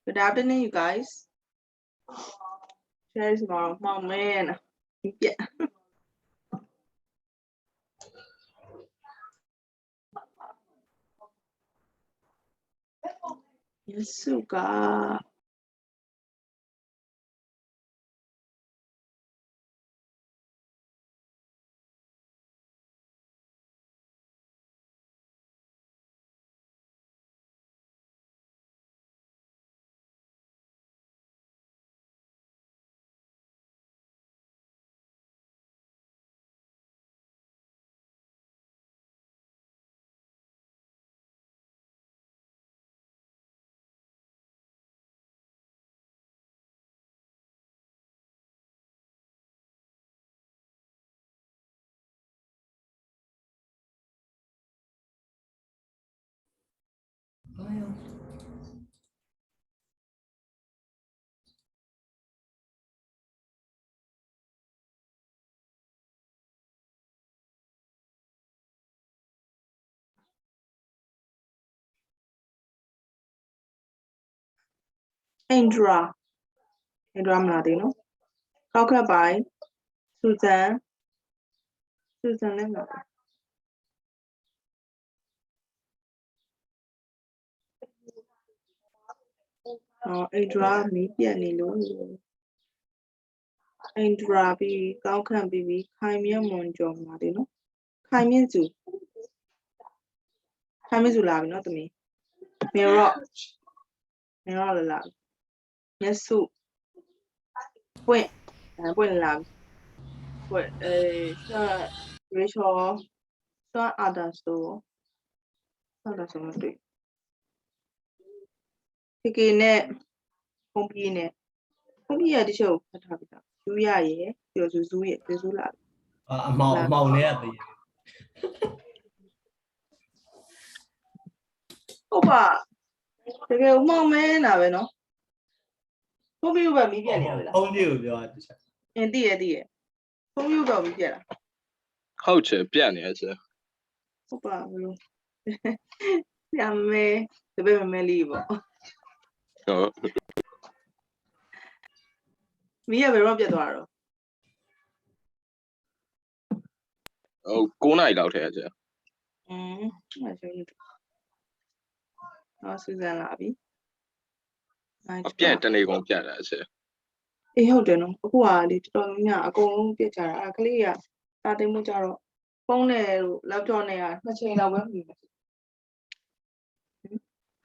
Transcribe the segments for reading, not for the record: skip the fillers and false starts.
Good afternoon, you guys. Share tomorrow. Oh man. Yeah. Yasuka. Indra. Indra Mladino. How can I buy? Susan. Susan Lemon. Indra me pianilo. Indra be how can be Kaimia Monjo Mladino. Kaimizu. Kaimizu lab, not me. Mirror. Mirror lab. Yes, so. Wait. Wait lab. Wait, Rachel. So others so. Others so much. Taking it. Pumping it. Pumping at the show. You are ye. You're Zuzu. Zula. Màu này thì Opa. Take a moment. I know. Who you by me? không nhiều rồi. Indeed. Who you by me? How to pian is it? Opa. Yeah, me. The baby may leave. Oh, Me have a rub your door. go night out here. I show you. Oh, Susan Labby. A pian to go pian as it. Hold on. Who are the Tonya? Go get a clear. Tade Mujaro. Phone left on air. Not chain away.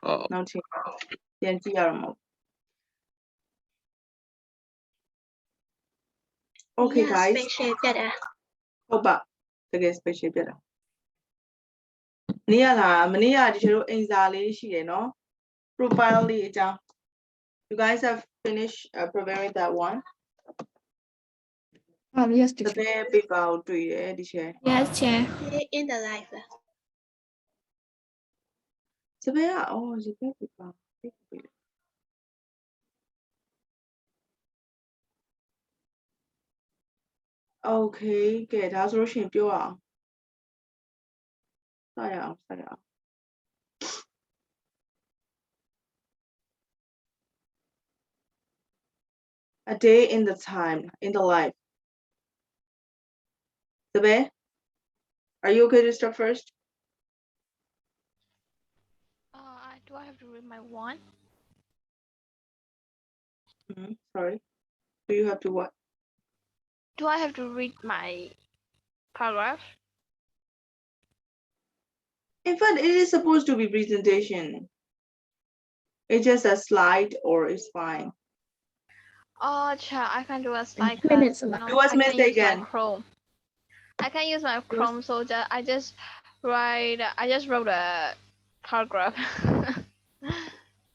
Oh, Now chain. Then Tiaramo. Okay, guys. Opa. The guest special better. Niala, Mania, the anxiety, she, no? Profile down. You guys have finished preparing that one? Yes, The teacher. very big out to you, Chair. Yes, chair. In the life. So, oh, the very big out. Okay, good. How's Roshan Pure? Sorry. A day in the time, in the life. Sabe, are you okay to start first? Do I have to read my one? Sorry. Do you have to what? Do I have to read my paragraph? In fact, it is supposed to be presentation. It's just a slide or it's fine. Oh, I can do a slide. Minutes class, left. Do what's I can mistake use my again? Chrome. I can use my Chrome, so that I just wrote a paragraph.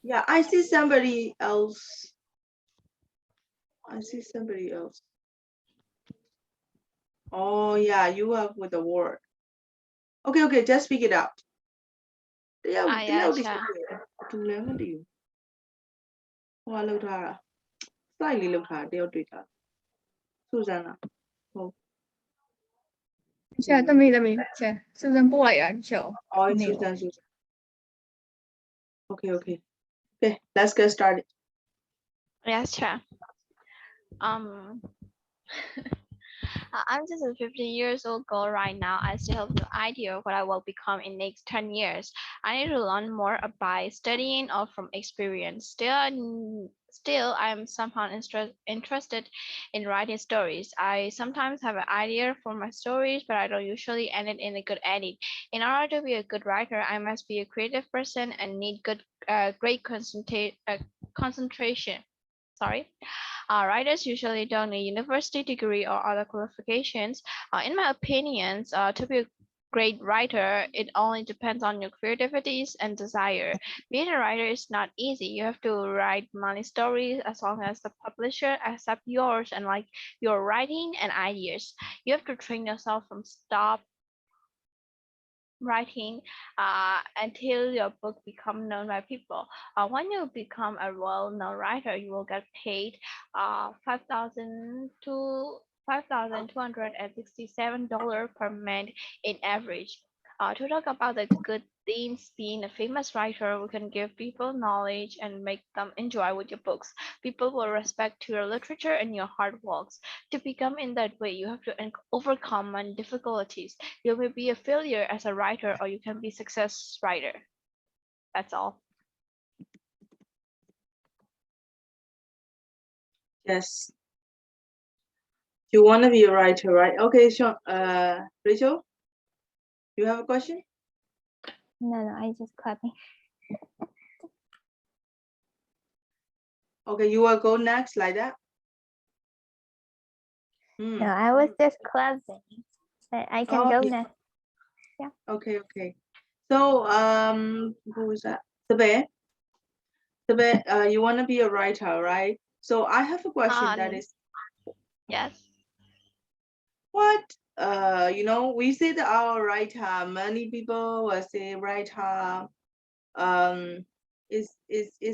Yeah, I see somebody else. Oh, yeah, you have with the word. Okay, just speak it out. yeah, Slightly look hard. Susanna. Chair, tami, chair. Susan boy, show. Oh, it's Susan. Okay, let's get started. Yes, sure. I'm just a 15 years old girl right now. I still have no idea what I will become in next 10 years. I need to learn more by studying or from experience. Still, I'm somehow interested in writing stories. I sometimes have an idea for my stories, but I don't usually end it in a good edit. In order to be a good writer, I must be a creative person and need great concentration. Sorry. Writers usually don't need university degree or other qualifications. In my opinions, to be a great writer, it only depends on your creativities and desire. Being a writer is not easy. You have to write many stories as long as the publisher accepts yours and like your writing and ideas. You have to train yourself from stop writing until your book become known by people. When you become a well-known writer, you will get paid 5,000 to $5,267 per month in average. To talk about the good things being a famous writer, we can give people knowledge and make them enjoy with your books. People will respect your literature and your hard works. To become in that way, you have to overcome many difficulties. You may be a failure as a writer or you can be success writer. That's all. Yes. You want to be a writer, right? Okay, Sean. Rachel, you have a question? No, I just clapping. Okay, you will go next like that. No, I was just clapping. But I can go Okay. next. Yeah. Okay. So, who is that? Sabe, you want to be a writer, right? So I have a question that is, Yes. what, we say that our writer, many people will say writer, is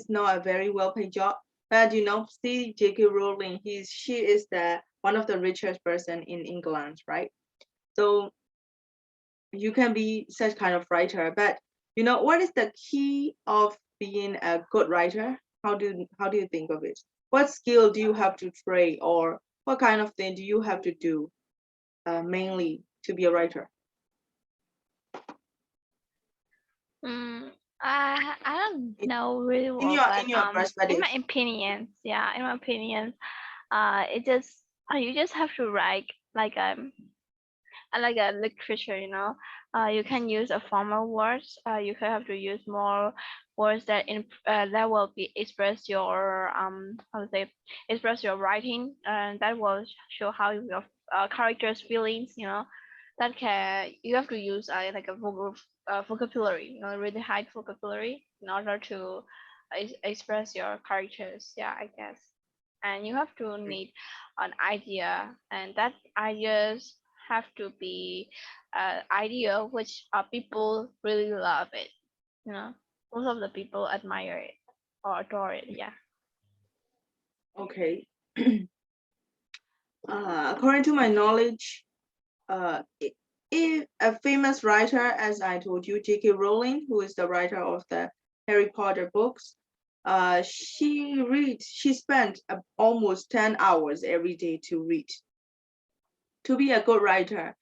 not a very well-paid job. But see J.K. Rowling, she is one of the richest person in England, right? So you can be such kind of writer, but what is the key of being a good writer? How do you think of it? What skill do you have to train, or what kind of thing do you have to do mainly to be a writer? I don't know really well, In but your perspective. in my opinion, it just you just have to write like a literature, you can use a formal words. You can have to use more words that will be express your express your writing, and that will show how your characters feelings. That you have to use like a vocabulary, really high vocabulary in order to express your characters. Yeah, I guess. And you have to need an idea, and that ideas have to be idea which people really love it. Most of the people admire it or adore it. Yeah. Okay. According to my knowledge, if a famous writer, as I told you, J.K. Rowling, who is the writer of the Harry Potter books, she spent almost 10 hours every day to read. To be a good writer,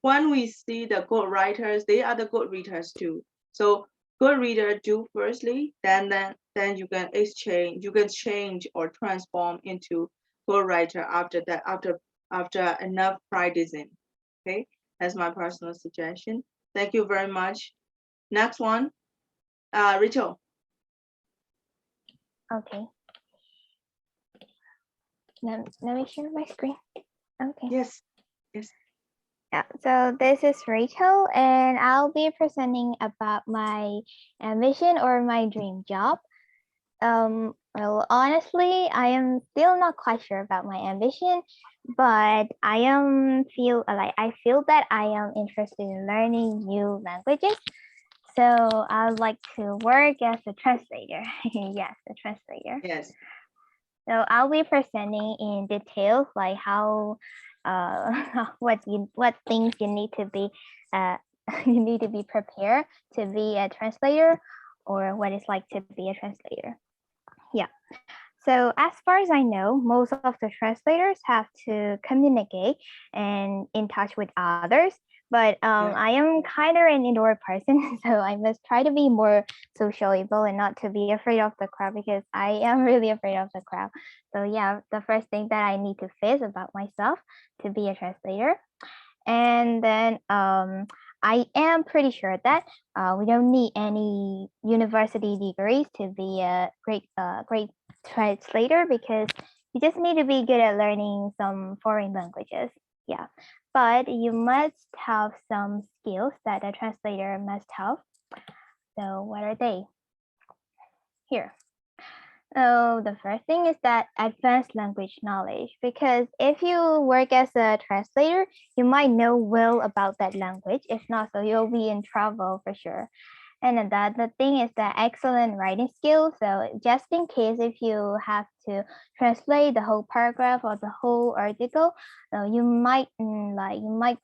when we see the good writers, they are the good readers too. So good reader do firstly, then you can change or transform into good writer after that, after enough practicing. Okay, that's my personal suggestion. Thank you very much. Next one, Rachel. Okay. Let me share my screen. Okay. Yes. Yeah, so this is Rachel, and I'll be presenting about my ambition or my dream job. Well, honestly, I am still not quite sure about my ambition, but I feel that I am interested in learning new languages. So I'd like to work as a translator. Yes, a translator. Yes. So I'll be presenting in details like how what things you need to be you need to be prepared to be a translator, or what it's like to be a translator. Yeah. So as far as I know, most of the translators have to communicate and in touch with others. But I am kind of an indoor person, so I must try to be more sociable and not to be afraid of the crowd because I am really afraid of the crowd. So yeah, the first thing that I need to face about myself to be a translator. And then I am pretty sure that we don't need any university degrees to be a great translator because you just need to be good at learning some foreign languages. Yeah, but you must have some skills that a translator must have. So what are they? Here. So the first thing is that advanced language knowledge, because if you work as a translator, you might know well about that language. If not, so you'll be in trouble for sure. And then the thing is that excellent writing skills. So just in case if you have to translate the whole paragraph or the whole article, you might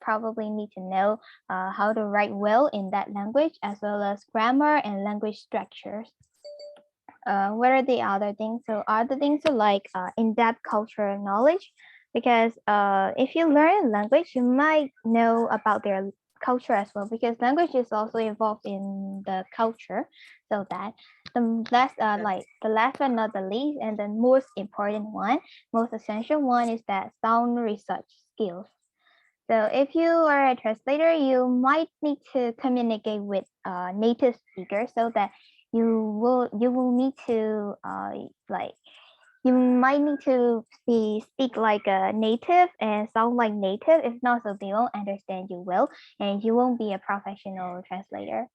probably need to know how to write well in that language as well as grammar and language structures. What are the other things? So other things are like in-depth cultural knowledge, because if you learn a language, you might know about their culture as well, because language is also involved in the culture. So that the last the last but not the least, and the most important one, most essential one is that sound research skills. So if you are a translator, you might need to communicate with native speakers so that you will need to you might need to speak like a native and sound like native. If not, so they won't understand you well and you won't be a professional translator.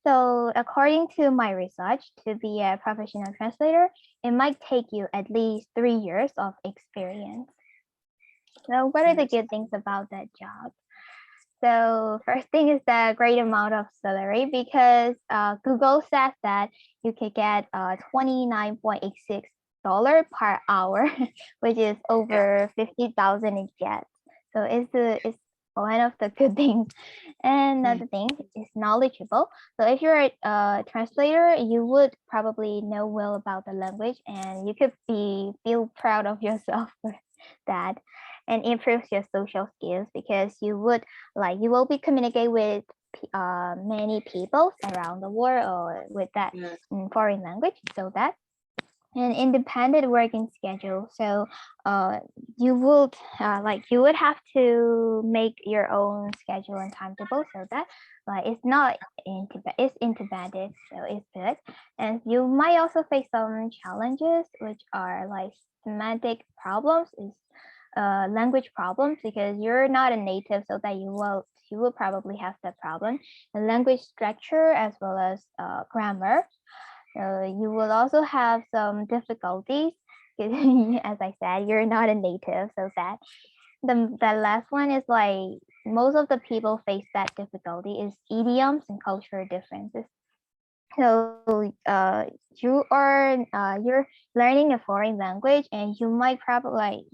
So according to my research, to be a professional translator, it might take you at least 3 years of experience. So what are the good things about that job? So first thing is the great amount of salary, because Google says that you can get $29.86 per hour, which is over 50,000 in jet. So it's one of the good things. And another thing is knowledgeable. So if you're a translator, you would probably know well about the language and you could feel proud of yourself for that, and improves your social skills because you will be communicate with many people around the world or with that foreign language. So that an independent working schedule. So you would you would have to make your own schedule and timetable, so that it's not it's independent, so it's good. And you might also face some challenges, which are like semantic problems, is language problems, because you're not a native, so that you will probably have that problem. The language structure as well as grammar. You will also have some difficulties. As I said, you're not a native, so that the last one is like most of the people face that difficulty is idioms and cultural differences. So you're learning a foreign language, and you might probably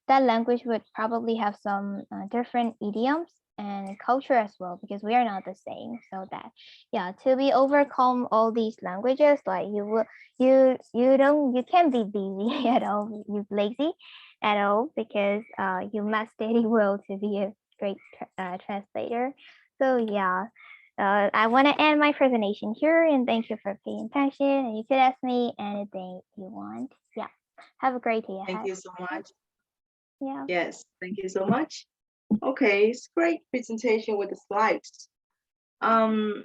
that language would probably have some different idioms and culture as well, because we are not the same. So that to be overcome all these languages, like you can't be busy at all, you lazy at all, because you must study well to be a great translator. So I want to end my presentation here, and thank you for paying attention, and you could ask me anything you want. Have a great day ahead. Thank you so much. Yes, thank you so much. Okay, it's great presentation with the slides. My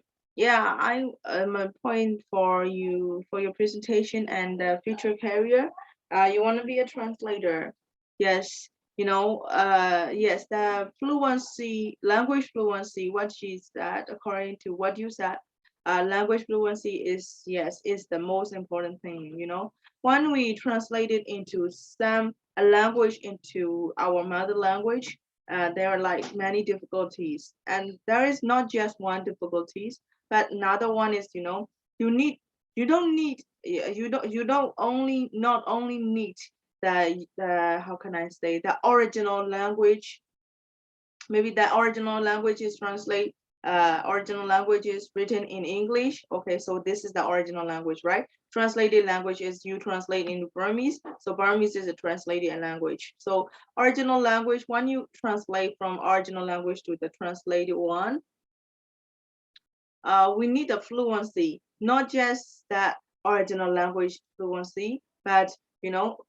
point for you for your presentation and future career. You want to be a translator. Yes, yes, the fluency, language fluency, what she said, according to what you said, language fluency is the most important thing. When we translate it into a language into our mother language, there are like many difficulties, and there is not just one difficulties, but another one is you not only need the how can I say, the original language. Maybe the original language is translate original language is written in English. Okay, so this is the original language, right? Translated language is you translate into Burmese. So Burmese is a translated language. So original language, when you translate from original language to the translated one, we need a fluency, not just that original language fluency, but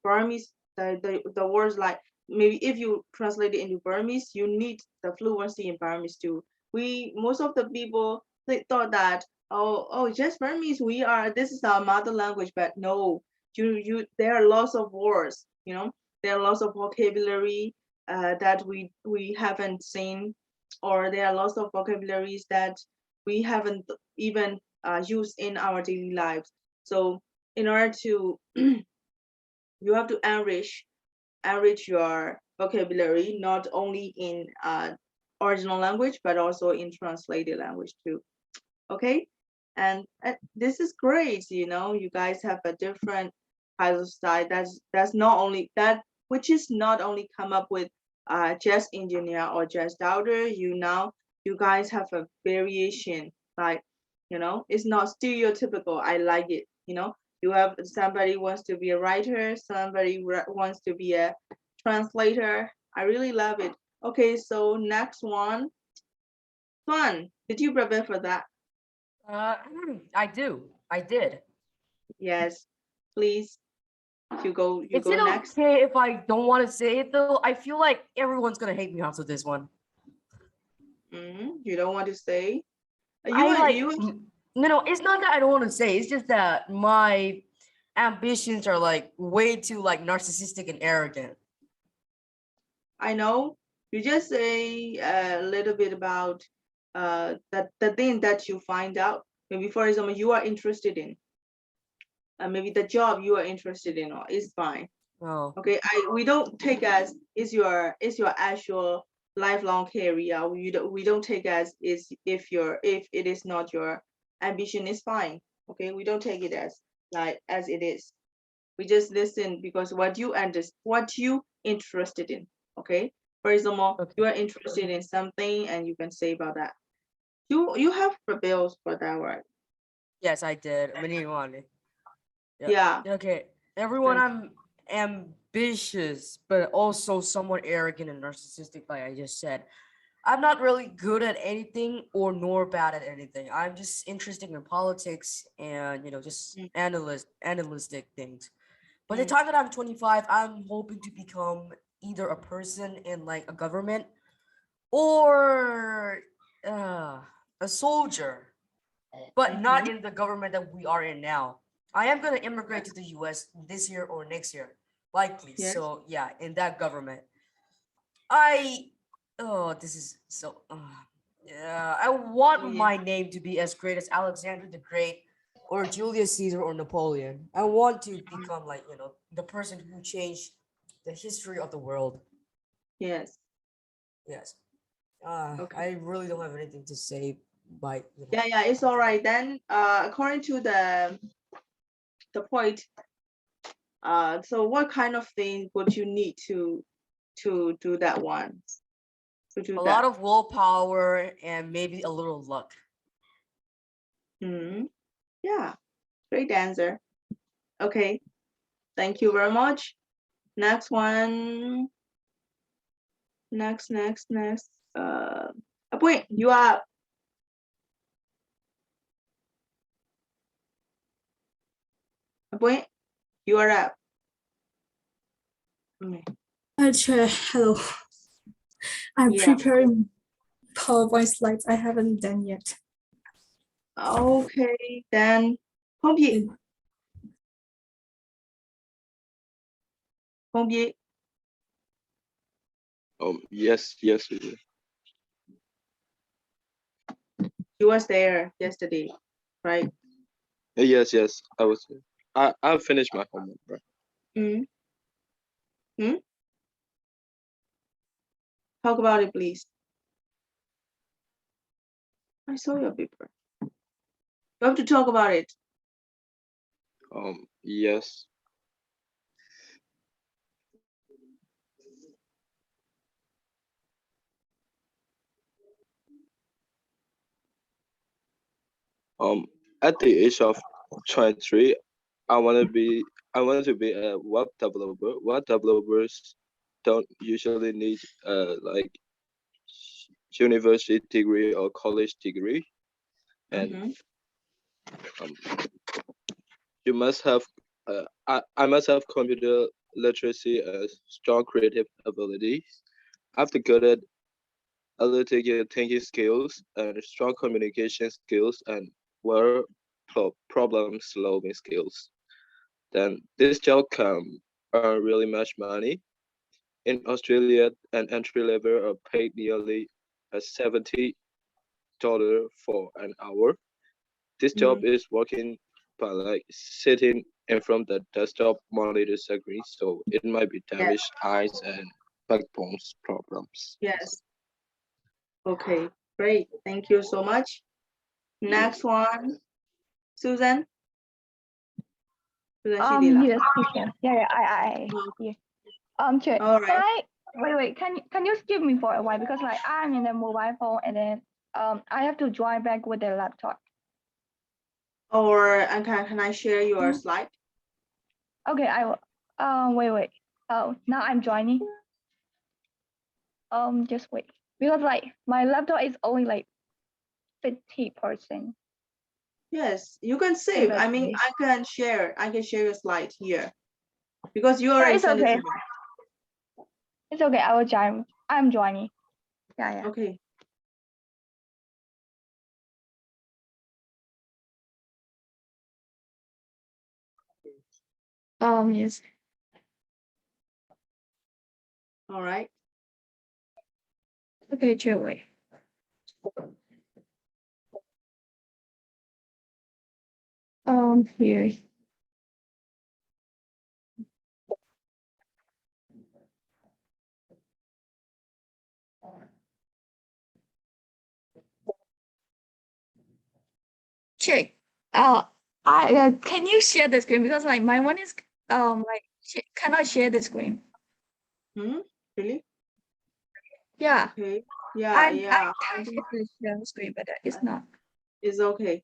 Burmese, the words like maybe if you translate it into Burmese, you need the fluency in Burmese too. Most of the people they thought that just Burmese this is our mother language, but no, there are lots of words, there are lots of vocabulary that we haven't seen, or there are lots of vocabularies that we haven't even used in our daily lives. So in order to you have to enrich your vocabulary, not only in original language, but also in translated language too. Okay, and this is great. You guys have a different kind of style. That's not only that, which is not only come up with jazz engineer or jazz daughter. You guys have a variation. Like, it's not stereotypical. I like it. You have somebody wants to be a writer, somebody wants to be a translator. I really love it. Okay, so next one. Fun. Did you prepare for that? I did. Yes, please. You go Is go it next. okay if I don't want to say it though? I feel like everyone's gonna hate me after this one. You don't want to say? No, it's not that I don't want to say. It's just that my ambitions are like way too like narcissistic and arrogant. I know. You just say a little bit about the thing that you find out. Maybe, for example, you are interested in. Maybe the job you are interested in is fine. Oh. Okay, we don't take as is your actual lifelong career. We don't take as is if it is not your ambition is fine. Okay, we don't take it as it is. We just listen because what you interested in. Okay, for example, Okay. you are interested in something and you can say about that. You have prepared for that, right? Yes, I did. Many one. Yeah. Okay. Everyone, I'm ambitious, but also somewhat arrogant and narcissistic, like I just said. I'm not really good at anything or nor bad at anything. I'm just interested in politics and just analytic things. By the time that I'm 25, I'm hoping to become either a person in like a government or a soldier, but not in the government that we are in now. I am going to immigrate to the US this year or next year, likely. Yes. So yeah, in that government. This is so, yeah, I want my name to be as great as Alexander the Great or Julius Caesar or Napoleon. I want to become like, the person who changed the history of the world. Yes. Yes. Okay. I really don't have anything to say by, Yeah, it's all right. Then, according to the point, so what kind of thing would you need to do that one? To do a that? lot of willpower and maybe a little luck. Yeah, great answer. Okay, thank you very much. Next one. Next. Wait, you are. Wait, you are up. Okay. Chair, hello. I'm Yeah. preparing PowerPoint slides. I haven't done yet. Okay, then. Combien? Yes. You was there yesterday, right? Yes. I was. I finished my homework, bro. Talk about it, please. I saw your paper. You have to talk about it. Yes. At the age of 23, I want to be a web developer. Web developers don't usually need like university degree or college degree, and Mhm. um, you must have I must have computer literacy and strong creative abilities. I have the good at analytical thinking skills and strong communication skills and well problem solving skills. Then this job can earn really much money. In Australia, an entry level are paid nearly $70 for an hour. This job is working by like sitting in front of the desktop monitor screen, so it might be damaged eyes and backbones problems. Yes. Okay, great. Thank you so much. Next one, Susan. Susan, she did Yes, teacher. Yeah, yeah. Sure. All Can right. I wait? Can you skip me for a while because like I'm in the mobile phone and then I have to join back with the laptop. Or can I share your slide? Okay, I will. Wait. Oh, now I'm joining. Just wait because like my laptop is only like 50%. Yes, you can save. I mean, I can share your slide here because you already It's sent it okay. to me. It's okay. I will join. I'm joining. Yeah. Okay. Yes. All right. Okay, chill. Wait. Here. Check. Can you share the screen because like my one is like cannot share the screen. Really? Yeah. Okay. Yeah. I tried to share the screen, but it's not. It's okay.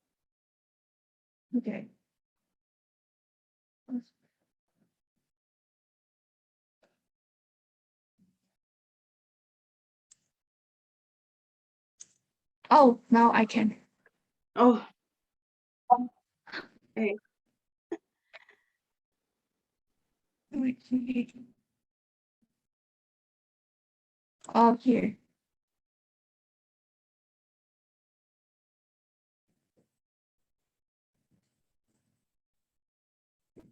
Okay. Oh, now I can. Oh. Hey. Oh, here.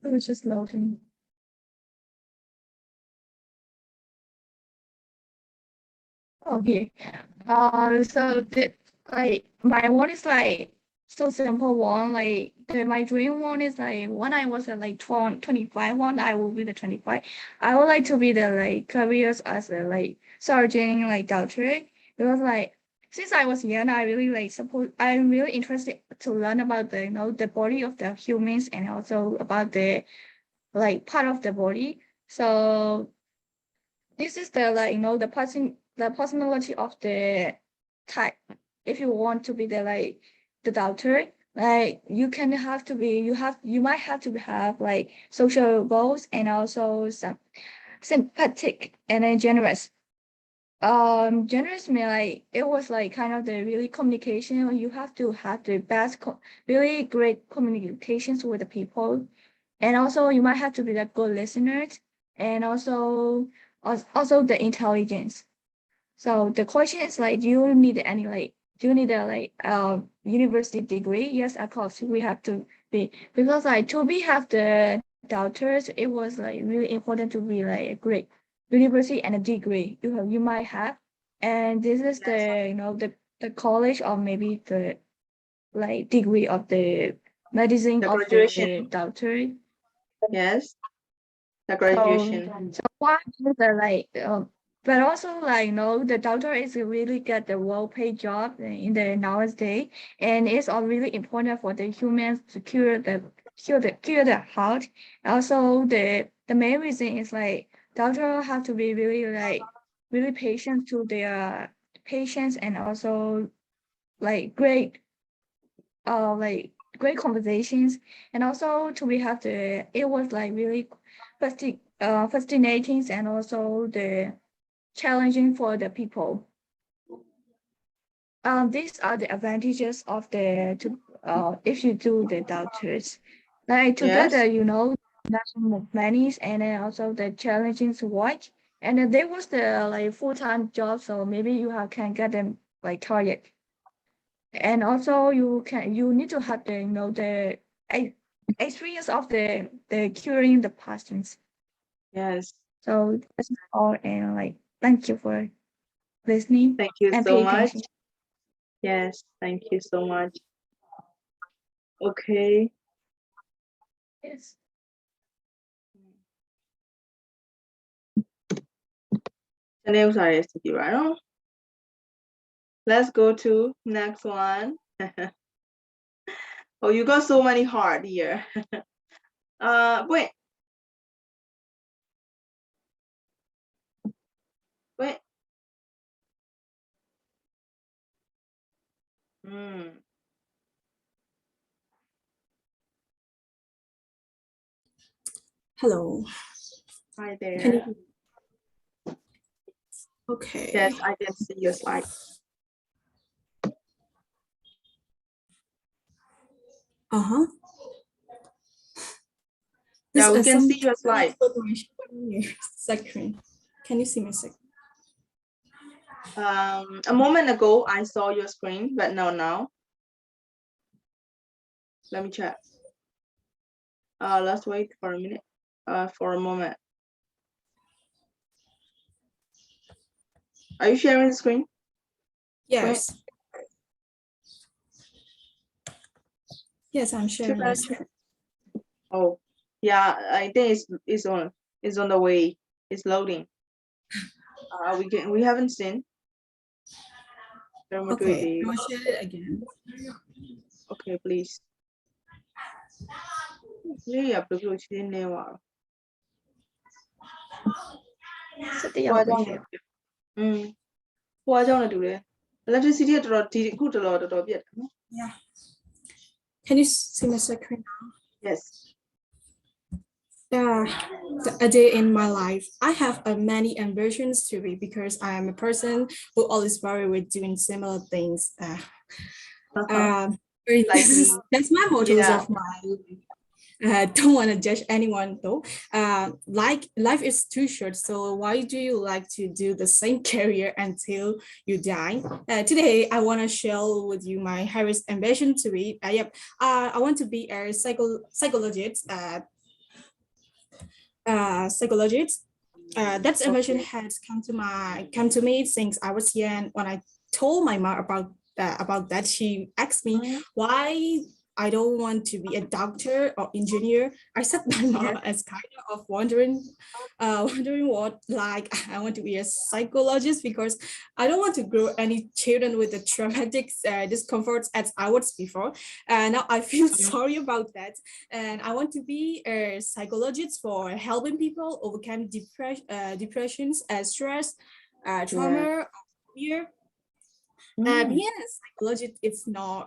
It was just loading. Oh, here. So like my one is like so simple one. Like my dream one is like when I was at like 25 one, I will be the 25. I would like to be the like careers as a like surgeon, like doctor. Because like since I was young, I really like suppose I'm really interested to learn about the the body of the humans and also about the like part of the body. So this is the like the personality of the type. If you want to be the like the doctor, like you might have to have like social goals and also some sympathetic and then generous. Generous mean like it was like kind of the really communication. You have to have the really great communications with the people, and also you might have to be the good listeners, and also the intelligence. So the question is like, do you need a like university degree? Yes, of course we have to be because like to be have the doctors, it was like really important to be like a great university and a degree you might have, and this is the the college or maybe the like degree of the medicine The of graduation. the doctor. Yes. The So, graduation. so why is the like but also like the doctor is a really get the well-paid job in the nowadays, and it's all really important for the humans to cure the heart. Also, the main reason is like doctor have to be really patient to their patients and also like great like great conversations, and also to we have it was like really fascinating and also the challenging for the people. These are the advantages of if you do the doctors. Like together, Yes. many and then also the challenging work. And then there was the like full-time job, so maybe can get them like target. And also you need to have the experience of the curing the patients. Yes. So that's all, and like thank you for listening Thank you and so pay much. attention. Yes. Thank you so much. Okay. Yes. Let's go to next one. Oh, you got so many hard here. Wait. Wait. Hello. Hi Can there. you? Okay. Yes, I can see your slide. Uh-huh. Yeah, we can see your slide. Screen. Can you see my screen? A moment ago, I saw your screen, but no, now. Let me check. Let's wait for a minute. For a moment. Are you sharing the screen? Yes. Yes, I'm sharing my screen. Oh, yeah, I think it's on the way. It's loading. We haven't seen. Okay, I'll share it again. Okay, please. Yeah, yeah, ဆက်တယောက်ပဲရှိတယ် ဟိုအကြောင်းနဲ့တူတယ် electricity ကတော်တော်ဒီအခုတော်တော်ပြတ်တယ်နော် Yeah. Can you see my screen now? Yes. A day in my life. I have many ambitions to be because I am a person who always worry with doing similar things. That's my mottos of my life. Don't want to judge anyone though. Like life is too short, so why do you like to do the same career until you die? Today I want to share with you my highest ambition to be. I want to be a psychologist. That ambition has come to me since I was young. When I told my mom about that, she asked me why I don't want to be a doctor or engineer. I said my mom as kind of wondering what like I want to be a psychologist because I don't want to grow any children with the traumatic discomforts as I was before. Now I feel sorry about that, and I want to be a psychologist for helping people overcome depressions, stress, trauma, or fear. Being a psychologist, it's not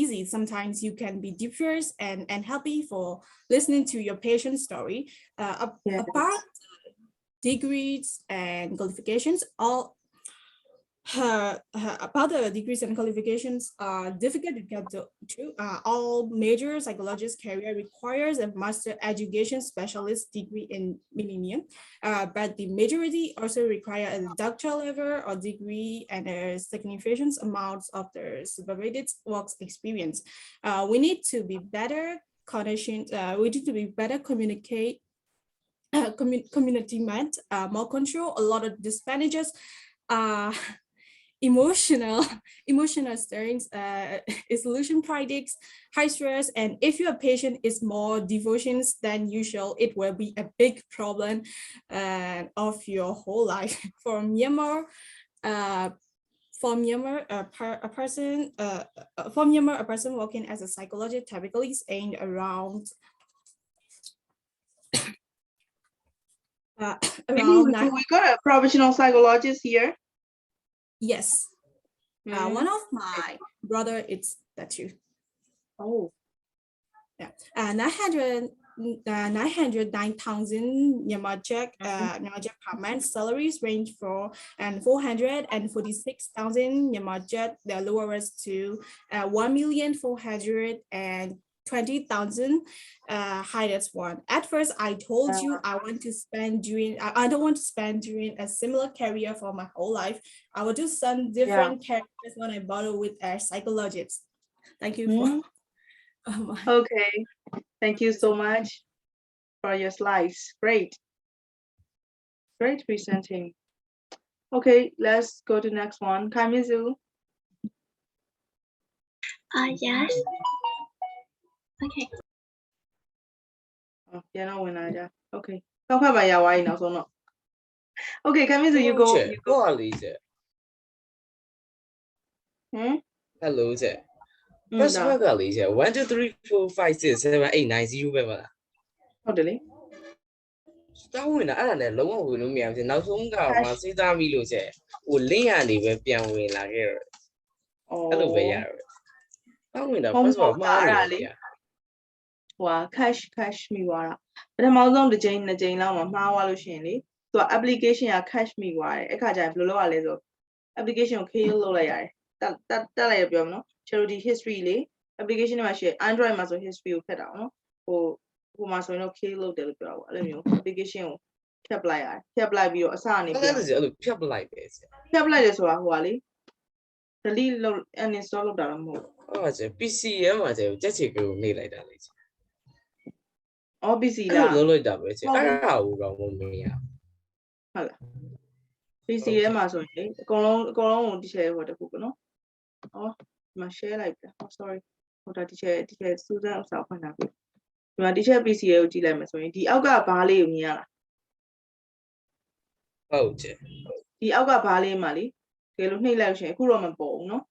easy. Sometimes you can be depressed and happy for listening to your patient's story. Apart degrees and qualifications, about the degrees and qualifications are difficult to get to. All major psychologist career requires a master education specialist degree in millennium, but the majority also require a doctoral level or degree and a significant amounts of their supervised work experience. We need to be better connection. We need to be better communicate. Community meant more control. A lot of disadvantages. Emotional stirrings, isolation predicts high stress, and if your patient is more devotions than usual, it will be a big problem of your whole life. For Myanmar, a person working as a psychologist typically is aimed around we got a professional psychologist here. Yes. One of my brother is that too. Oh, Yeah, 909,000 Nyamajek per month. Salaries range for 446,000 Nyamajek, the lowest to 1,420,000 highest one. At first, I told you I want to spend I don't want to spend during a similar career for my whole life. I will do some different careers when I bother with a psychologist. Thank you for. Okay. Thank you so much for your slides. Great. Great presenting. Okay, let's go to next one. Kamizu. Yes. Okay. Oh, yeah, no, when I okay. Don't have a why now, so no. Okay, Kamizu, you go. You go. Hello 姐 first No. ဘက်ကလေး姐1 2 3 4 5 6 7 8 9 0ပဲမလား ဟုတ်တယ်လေ တောင်းဝင်တာအဲ့ဒါနဲ့လုံးဝဝင်လို့မရဘူးနောက်ဆုံးကမှစဉ်းစားမိလို့姐ဟို link ကနေပဲပြန်ဝင်လာခဲ့တော့အဲ့လိုပဲရတော့တောင်းဝင်တာ first မှာမှားနေတယ် ဟို cash မိသွားတာပထမဆုံးတစ်ချိန်နှစ်ချိန်လောက်မှာမှားသွားလို့ရှိရင်လေသူက application က cash မိသွားတယ်အဲ့ခါကျရင်ဘယ်လိုလုပ်ရလဲဆို application ကို kill လုပ်လိုက်ရတယ်တက်လိုက်ရပြောမနော် charity history လေ application ထဲမှာရှိ Android မှာဆို history ကိုဖတ်တာနော်ဟိုမှာဆိုရင်တော့ kill လုပ်တယ်လို့ပြောတာပေါ့အဲ့လိုမျိုး application ကိုဖြတ်ပလိုက်ရတယ်ဖြတ်ပလိုက်ပြီးတော့အစအနေပြန်အဲ့လိုဖြတ်ပလိုက်ပဲဖြတ်ပလိုက်တယ်ဆိုတာဟိုကလေ delete လုပ် uninstall လုပ်တာတော့မဟုတ်ဘူးဟုတ်姐 PC ထဲမှာ姐ကြက်ချေကိုနေလိုက်တာလေ姐 PC လားလားလုံးလိုက်တာပဲ姐အဲ့ဒါကိုတော့မမရဟုတ်လား PC ထဲမှာဆိုရင်အကုန်လုံးကိုဒီ share ဟိုတခုပေါ့နော်ဒီမှာ share လိုက်ပြ sorry ဟိုဒါဒီ share စူးစမ်းဥစ္စာဖွင့်တာပြီဒီမှာ teacher PC ကိုကြည့်လိုက်မယ်ဆိုရင်ဒီအောက်ကဘားလေးကိုမြင်ရလားဟုတ်姐ဒီအောက်ကဘားလေးမှာလေဒီလိုနှိပ်လိုက်ရှင်အခုတော့မပေါ်ဘူးနော်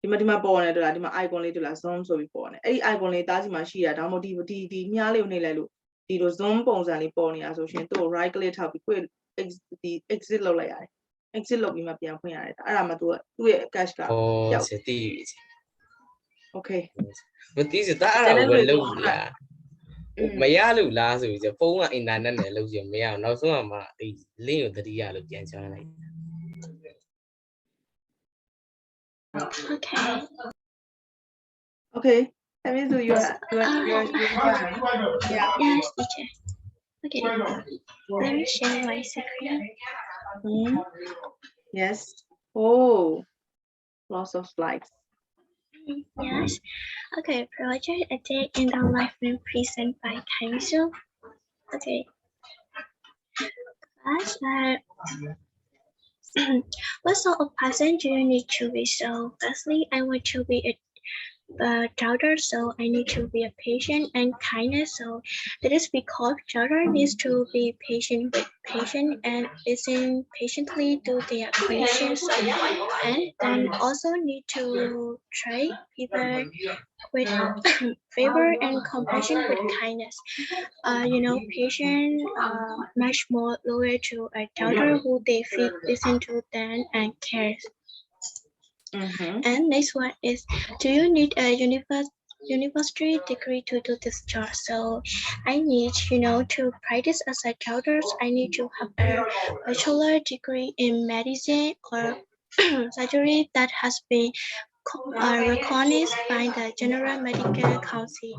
ဒီမှာပေါ်နေတယ်လားဒီမှာ icon လေးတွေ့လား zoom ဆိုပြီးပေါ်နေအဲ့ဒီ icon လေးတားစီမှာရှိတာဒါမှမဟုတ်ဒီမြားလေးကိုနှိပ်လိုက်လို့ဒီလို zoom ပုံစံလေးပေါ်နေတာဆိုရှင်သူ့ကို right click ထောက်ပြီး quick exit လုပ်လိုက်ရတယ် exit လုပ်ပြီးမှပြန်ဖွင့်ရတယ်အဲ့ဒါမှသူ့ရဲ့ cache ကရောက်姐တီး okay မတီးစတာအဲ့ဒါပဲလုပ်လားမရလို့လားဆိုပြီးဖုန်းကအင်တာနက်နဲ့လုပ်ကြမရအောင်နောက်ဆုံးကမှအဲ့ link ကိုတတိယလို့ပြန်ချလိုက် Okay that means you are yeah Yes, teacher. Okay. Let me share my screen. Yes. Oh, lots of slides. Yes. Okay. Project a day in the life room present by Kaisu. Okay. What sort of person do you need to be? So, firstly, I want to be a daughter, so I need to be a patient and kindness. So that is because daughter needs to be patient with patient and listen patiently to their questions, and then also need to treat people with favor and compassion with kindness. Patient much more loyal to a daughter who they feel listen to them and cares. And next one is, do you need a university degree to do this job? So I need, to practice as a doctor. I need to have a bachelor degree in medicine or surgery that has been recognized by the General Medical Council.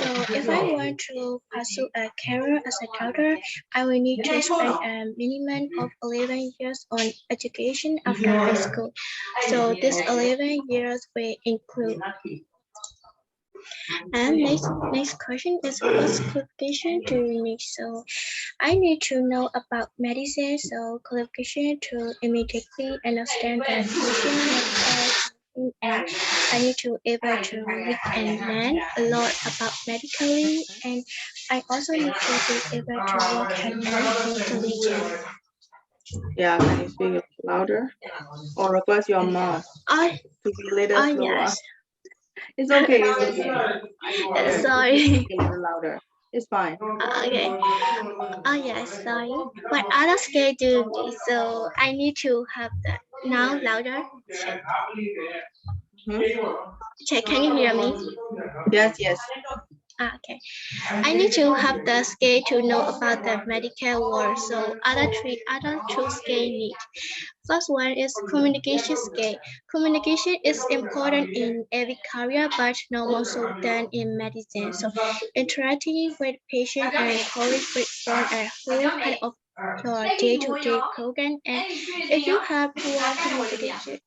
So if I want to pursue a career as a doctor, I will need to spend a minimum of 11 years on education after high school. So this 11 years will include. And next question is, what qualification do you need? So I need to know about medicine. So qualification to immediately understand the patient, and I need to able to read and learn a lot about medically, and I also need to be able to work and learn intelligent. Yeah, can you speak louder or request your mom to be a little slower? Yes. It's okay. Sorry. A little louder. It's fine. Okay. Yes, sorry. What other skill do you need? So I need to have that now louder. Okay, can you hear me? Yes, yes. Okay. I need to have the skill to know about the medical world. So other two skill need. First one is communication skill. Communication is important in every career, but no more so than in medicine. So interacting with patients and colleagues from a whole part of your day-to-day program. And if you have poor communication,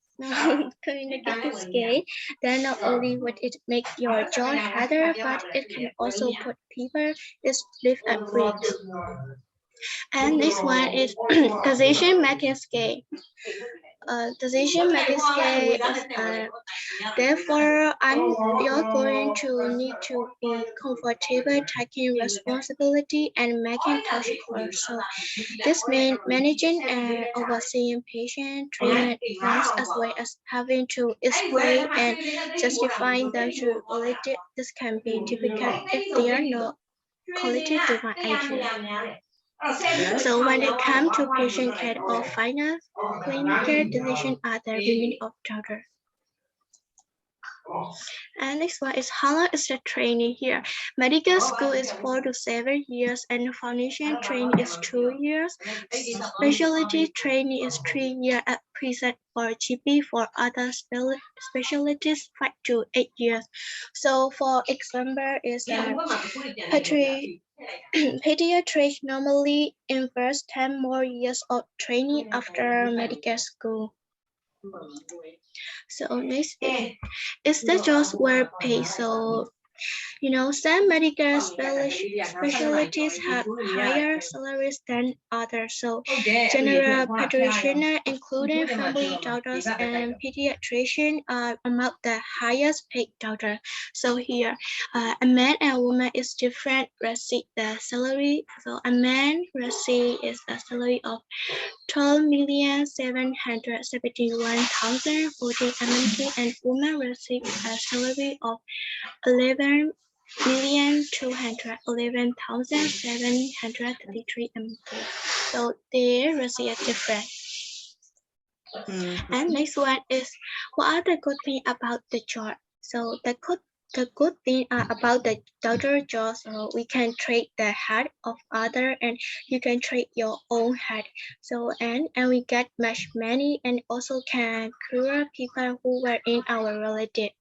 communication skill, then not only would it make your job harder, but it can also put people live at risk. And this one is decision making skill. Decision making skill is therefore you're going to need to be comfortable taking responsibility and making tough calls. So this means managing and overseeing patient treatment plans as well as having to explain and justifying them to quality. This can be difficult if they are not quality driven IT. So when it comes to patient care or finance, clinical decisions are the remaining of doctor. And next one is how long is the training here? Medical school is 4 to 7 years and foundation training is 2 years. Specialty training is 3 years at present for GP. For other specialties 5 to 8 years. So for example is pediatric normally invests 10 more years of training after medical school. So next is the jobs were paid. So some medical specialties have higher salaries than others. So general practitioners, including family doctors and pediatricians, are among the highest paid doctors. So here, a man and a woman is different receive the salary. So a man receive is a salary of 12,771,040 MMK and women receive a salary of 11,211,733 MMK. So they receive a different. And next one is what are the good things about the job? So the good thing about the doctor job, so we can treat the heart of other and you can treat your own heart. So and we get much money and also can cure people who were in our relative.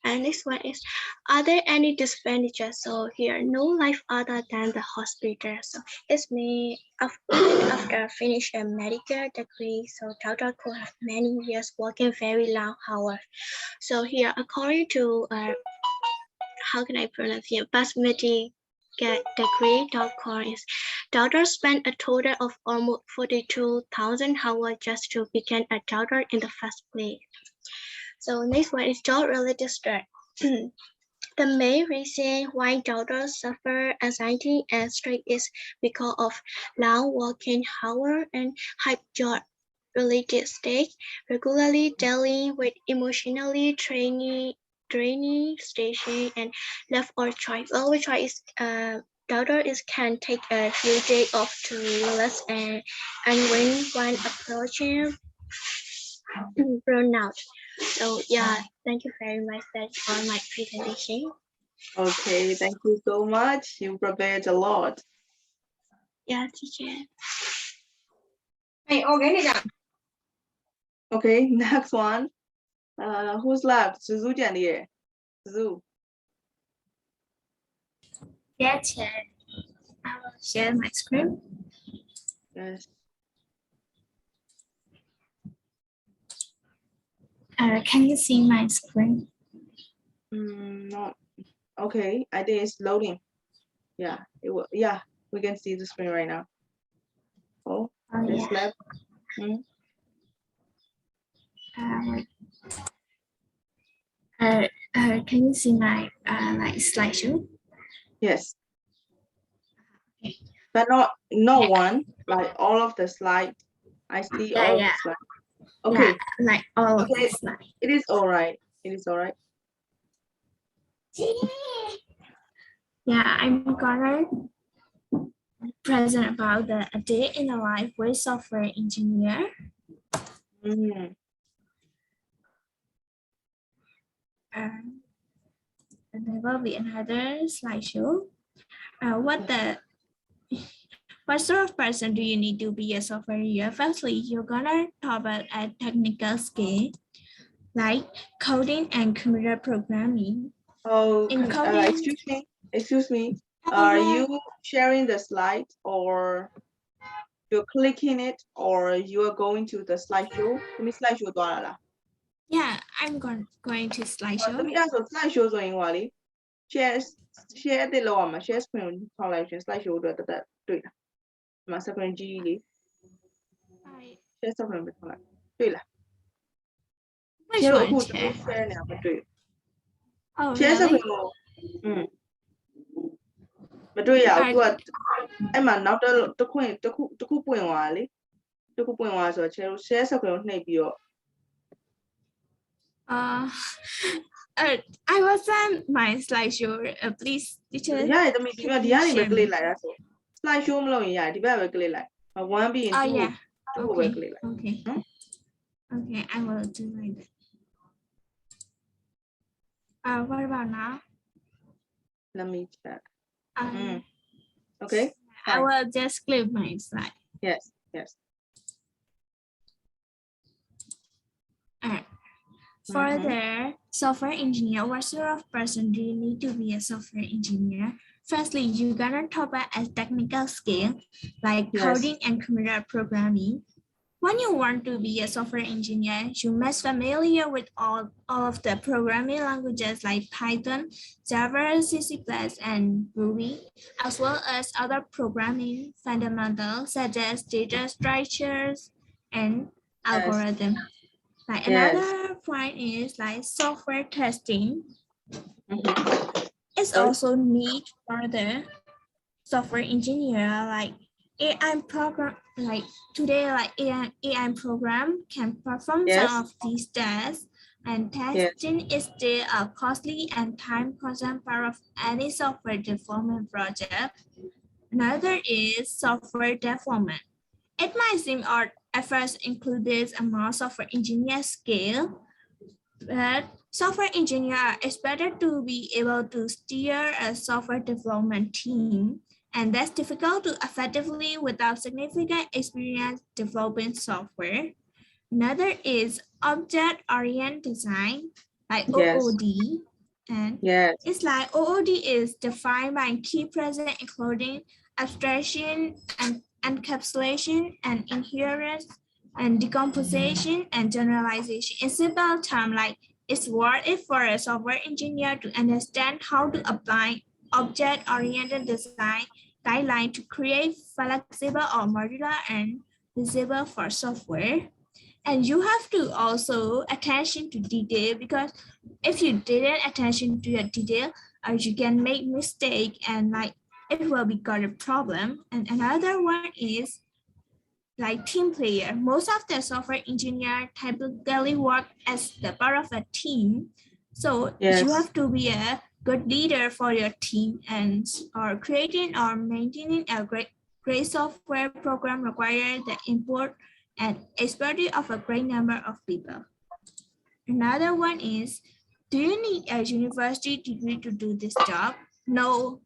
And next one is, are there any disadvantages? So here, no life other than the hospital. So it's me after finish a medical degree. So doctor could have many years working very long hours. So here, according to how can I pronounce here? Degree.com is doctors spend a total of almost 42,000 hours just to become a doctor in the first place. So next one is job-related stress. The main reason why doctors suffer anxiety and stress is because of long working hours and high job-related stakes, regularly dealing with emotionally draining station and left or choice. Our choice is doctor can take a few days off to relax and when one approaching burnout. So yeah, thank you very much. That's all my presentation. Okay, thank you so much. You prepared a lot. Yeah, teacher. Okay, next one. Who's left? Suzu Jianli. Suzu. Yeah, teacher. I will share my screen. Yes. Can you see my screen? No. Okay, I think it's loading. Yeah, it will. Yeah, we can see the screen right now. Oh, it's yeah. left. Can you see my like slideshow? Yes. Okay. But not one, like all of the slides. I see all of the slides. Okay. Yeah, like all of Okay. the slides. It is all right. It is all right. Yeah, I'm gonna present about a day in the life with software engineer. there will be another slideshow. What sort of person do you need to be a software engineer? Firstly, you're gonna talk about a technical skill like coding and computer programming. Oh, In coding, excuse me. Are you sharing the slide, or you're clicking it, or you are going to the slideshow? Let me slideshow သွားတာလား yeah, I'm going to slideshow. သမီးအဲ့ဆို slideshow ဆိုရင်ဟိုလေ share တဲ့လောက်ရမှာ share screen ကိုထောက်လိုက်ရှင် slideshow အတွက်တက်တွေ့လားဒီမှာ screen ကြီးလေ share screen ပဲထောက်လိုက်တွေ့လား Which share ကို one အခု share? share နေတာမတွေ့ Oh, share screen really? ကိုမတွေ့ရဘူး तू ကအဲ့မှာနောက်တစ်ခုပွင့်သွားလေတစ်ခုပွင့်သွားဆိုတော့ share screen ကိုနှိပ်ပြီးတော့ I was on my slideshow. Please, teacher. ရတယ်သမီးဒီမှာဒီကနေပဲ click လိုက်တာဆို slide show မလုပ်ရင်ရတယ်ဒီဘက်ပဲ click လိုက်1ပြီးရင် Oh 2 yeah. 2ကိုပဲ click လိုက် Okay. Okay, I will do like that. What about now? let me check okay I will just click my slide. yes Further, software engineer, what sort of person do you need to be a software engineer? Firstly, you're gonna talk about a technical skill like Yes. coding and computer programming. When you want to be a software engineer, you must familiar with all of the programming languages like Python, Java, C++, and Ruby, as well as other programming fundamentals such as data structures and algorithms. Like another point is like software testing. It's also need for the software engineer like AI program. Like today, like AI program can perform some of these tasks, and testing is still a costly and time-consuming part of any software development project. Another is software development. It might seem odd at first includes a more software engineer skill, but software engineer are expected to be able to steer a software development team, and that's difficult to effectively without significant experience developing software. Another is object-oriented design, like OOD. And it's like OOD is defined by key present including abstraction and encapsulation and inheritance and decomposition and generalization. In simple terms, like it's worth it for a software engineer to understand how to apply object-oriented design guideline to create flexible or modular and visible for software. And you have to also attention to detail, because if you didn't attention to your detail, you can make mistake and like it will be got a problem. And another one is like team player. Most of the software engineer typically work as the part of a team. So you have to be a good leader for your team, and or creating or maintaining a great software program requires the input and expertise of a great number of people. Another one is, do you need a university degree to do this job? No.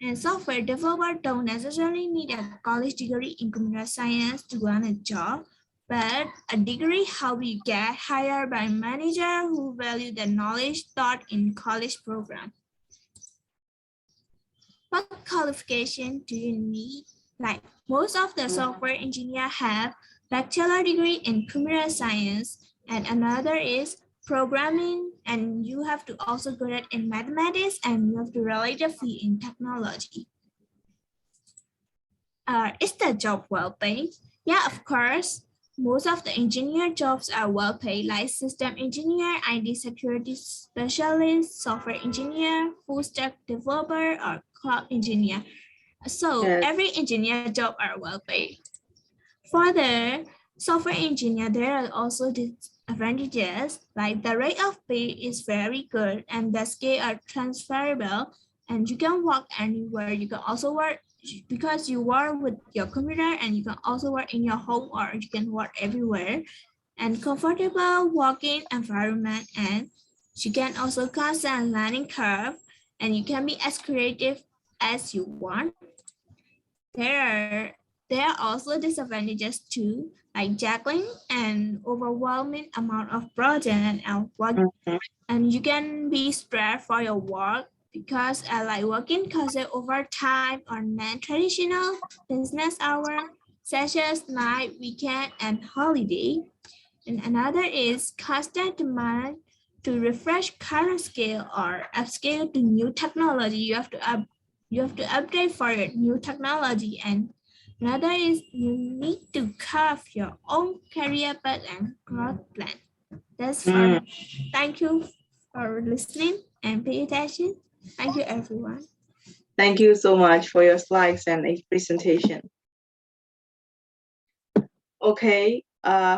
And software developers don't necessarily need a college degree in computer science to run a job, but a degree helps you get hired by a manager who value the knowledge taught in college program. What qualification do you need? Like most of the software engineers have bachelor degree in computer science, and another is programming, and you have to also good in mathematics, and you have to relate the field in technology. Is the job well paid? Yeah, of course. Most of the engineer jobs are well paid, like system engineer, IT security specialist, software engineer, full stack developer, or cloud engineer. So every engineer job are well paid. For the software engineer, there are also disadvantages, like the rate of pay is very good and the skills are transferable, and you can work anywhere. You can also work because you work with your computer, and you can also work in your home, or you can work everywhere. And comfortable working environment, and You can also cause a learning curve, and you can be as creative as you want. There are also disadvantages too, like juggling an overwhelming amount of project and work, and you can be stressed for your work because like working causes overtime or non-traditional business hours, such as night, weekend, and holiday. And another is constant demand to refresh current skill or upscale to new technology. You have to update for your new technology. And another is you need to carve your own career path and growth plan. That's for Thank you for listening and pay attention. Thank you, everyone. Thank you so much for your slides and presentation. Okay,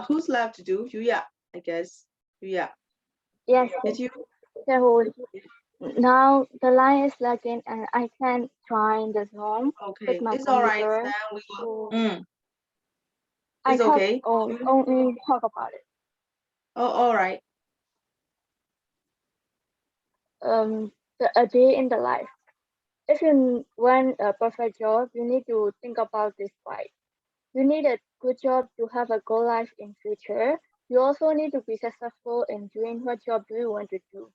who's left to do? Yuya, I guess. Yuya. Yes. Did you? So now the line is lagging and I can't join the Zoom Okay, with my it's all right. computer. Then we will. I It's can't okay. only talk about it. Oh, all right. A day in the life. If you want a perfect job, you need to think about this right. You need a good job to have a good life in future. You also need to be successful in doing what job do you want to do.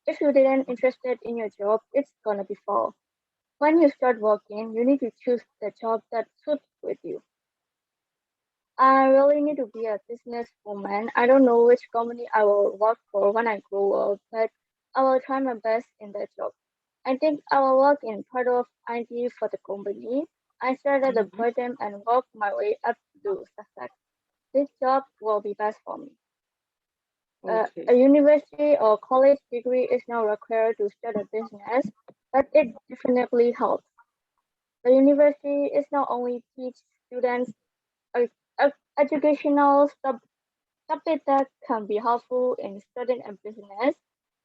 If you didn't interested in your job, it's gonna be fall. When you start working, you need to choose the job that suits with you. I really need to be a businesswoman. I don't know which company I will work for when I grow up, but I will try my best in that job. I think I will work in part of IT for the company. I started at the bottom and work my way up to success. This job will be best for me. A university or college degree is not required to start a business, but it definitely helps. The university is not only teach students educational topic that can be helpful in studying a business,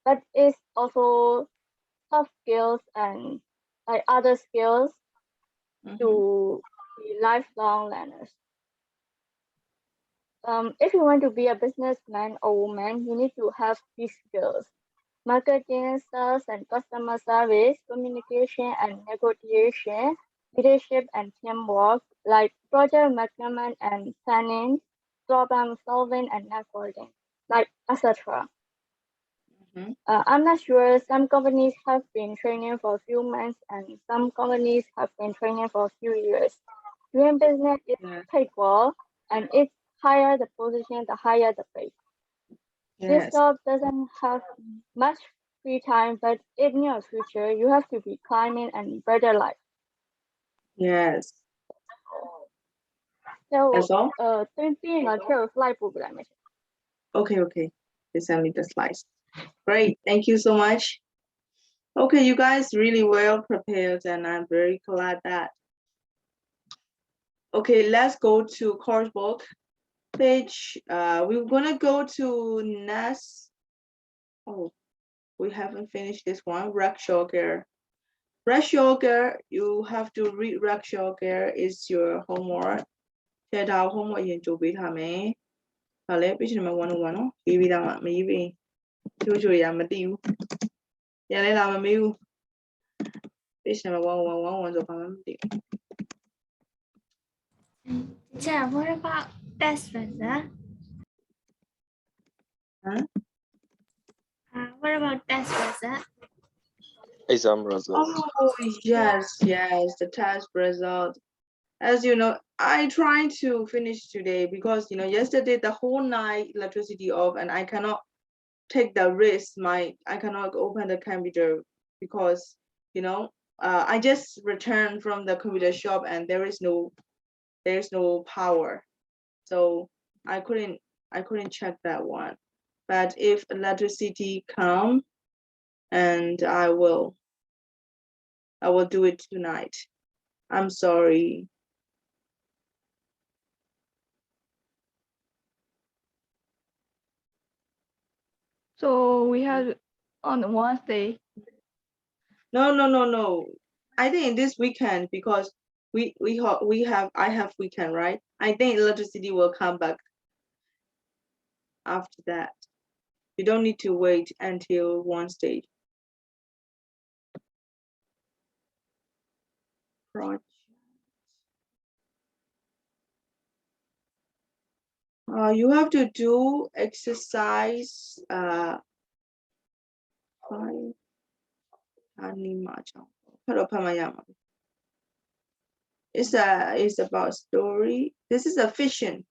but it's also soft skills and like other skills to be lifelong learners. If you want to be a businessman or woman, you need to have these skills: marketing, sales, and customer service, communication and negotiation, leadership and teamwork, like project management and planning, problem solving and networking, like etc. I'm not sure. Some companies have been training for a few months, and some companies have been training for a few years. Doing business is paid well, and it's higher the position, the higher the pay. This job doesn't have much free time, but in your future, you have to be climbing and better life. Yes. So, That's all? 最近呢，这个 slide 不来没事。 Okay. They send me the slides. Great. Thank you so much. Okay, you guys really well prepared, and I'm very glad that. Okay, let's go to course book page. We're gonna go to next. Oh, we haven't finished this one. Rakshogger. Rakshogger, you have to read Rakshogger. Is your homework. 这道 homework 已经做俾他们。好嘞，必须你们101နော်ရေးပြီးသားမှမရေးပြီးချိုးချိုရမသိဘူးရလဲလာမမေးဘူး page number 111ဆိုဘာမှမသိဘူး Yeah, what about test result? What about test result? Exam results. Oh yes, the test result. As you know, I tried to finish today because yesterday the whole night electricity off and I cannot take the risk. I cannot open the computer because I just returned from the computer shop and there's no power, so I couldn't check that one. But if electricity come, and I will do it tonight. I'm sorry. So we have on Wednesday. No. I think this weekend because I have weekend, right? I think electricity will come back after that. You don't need to wait until one stage. Project. You have to do exercise 5. It's about story. This is a fiction.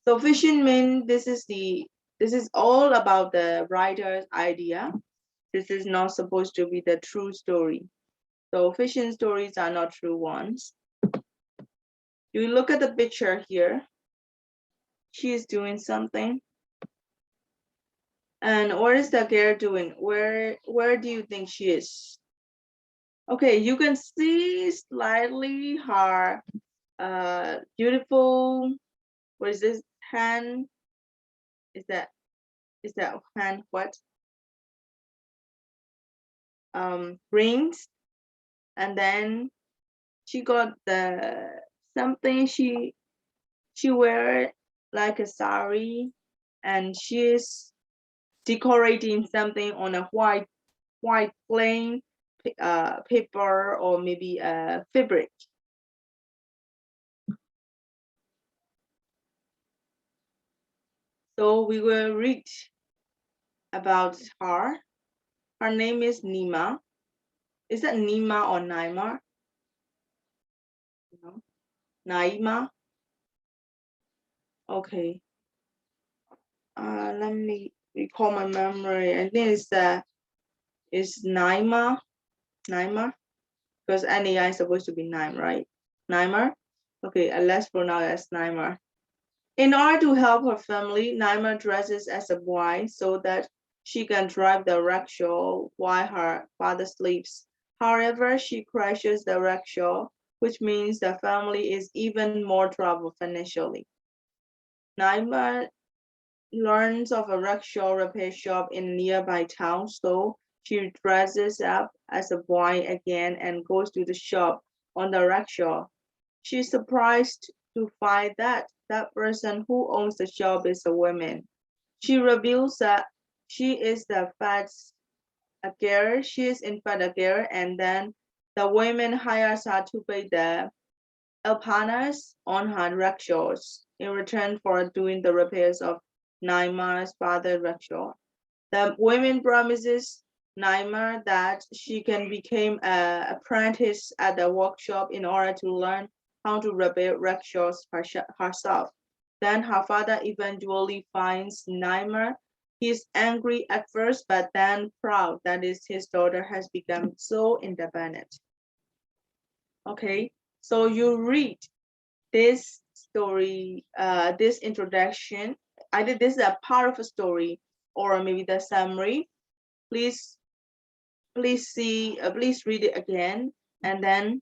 So fiction means this is all about the writer's idea. This is not supposed to be the true story. So fiction stories are not true ones. You look at the picture here. She is doing something. And what is the girl doing? Where do you think she is? Okay, you can see slightly her beautiful, what is this, hand? Is that hand what? Rings. And then she got the something she wear like a sari, and she is decorating something on a white plain paper or maybe a fabric. So we will read about her. Her name is Nima. Is that Nima or Naima? No. Naima. Okay. Let me recall my memory. I think it's Naima. Naima. Because NAI is supposed to be Naim, right? Naima. Okay, let's pronounce as Naima. In order to help her family, Naima dresses as a boy so that she can drive the rickshaw while her father sleeps. However, she crashes the rickshaw, which means the family is even more trouble financially. Naima learns of a rickshaw repair shop in a nearby town, so she dresses up as a boy again and goes to the shop on the rickshaw. She's surprised to find that that person who owns the shop is a woman. She reveals that she is the a girl. She is in fact a girl, and then the woman hires her to pay the alpanas on her rickshaws in return for doing the repairs of Naima's father's rickshaw. The woman promises Naima that she can become an apprentice at the workshop in order to learn how to repair rickshaws herself. Then her father eventually finds Naima. He's angry at first, but then proud that his daughter has become so independent. Okay, so you read this story, this introduction. Either this is a part of a story or maybe the summary. Please read it again, and then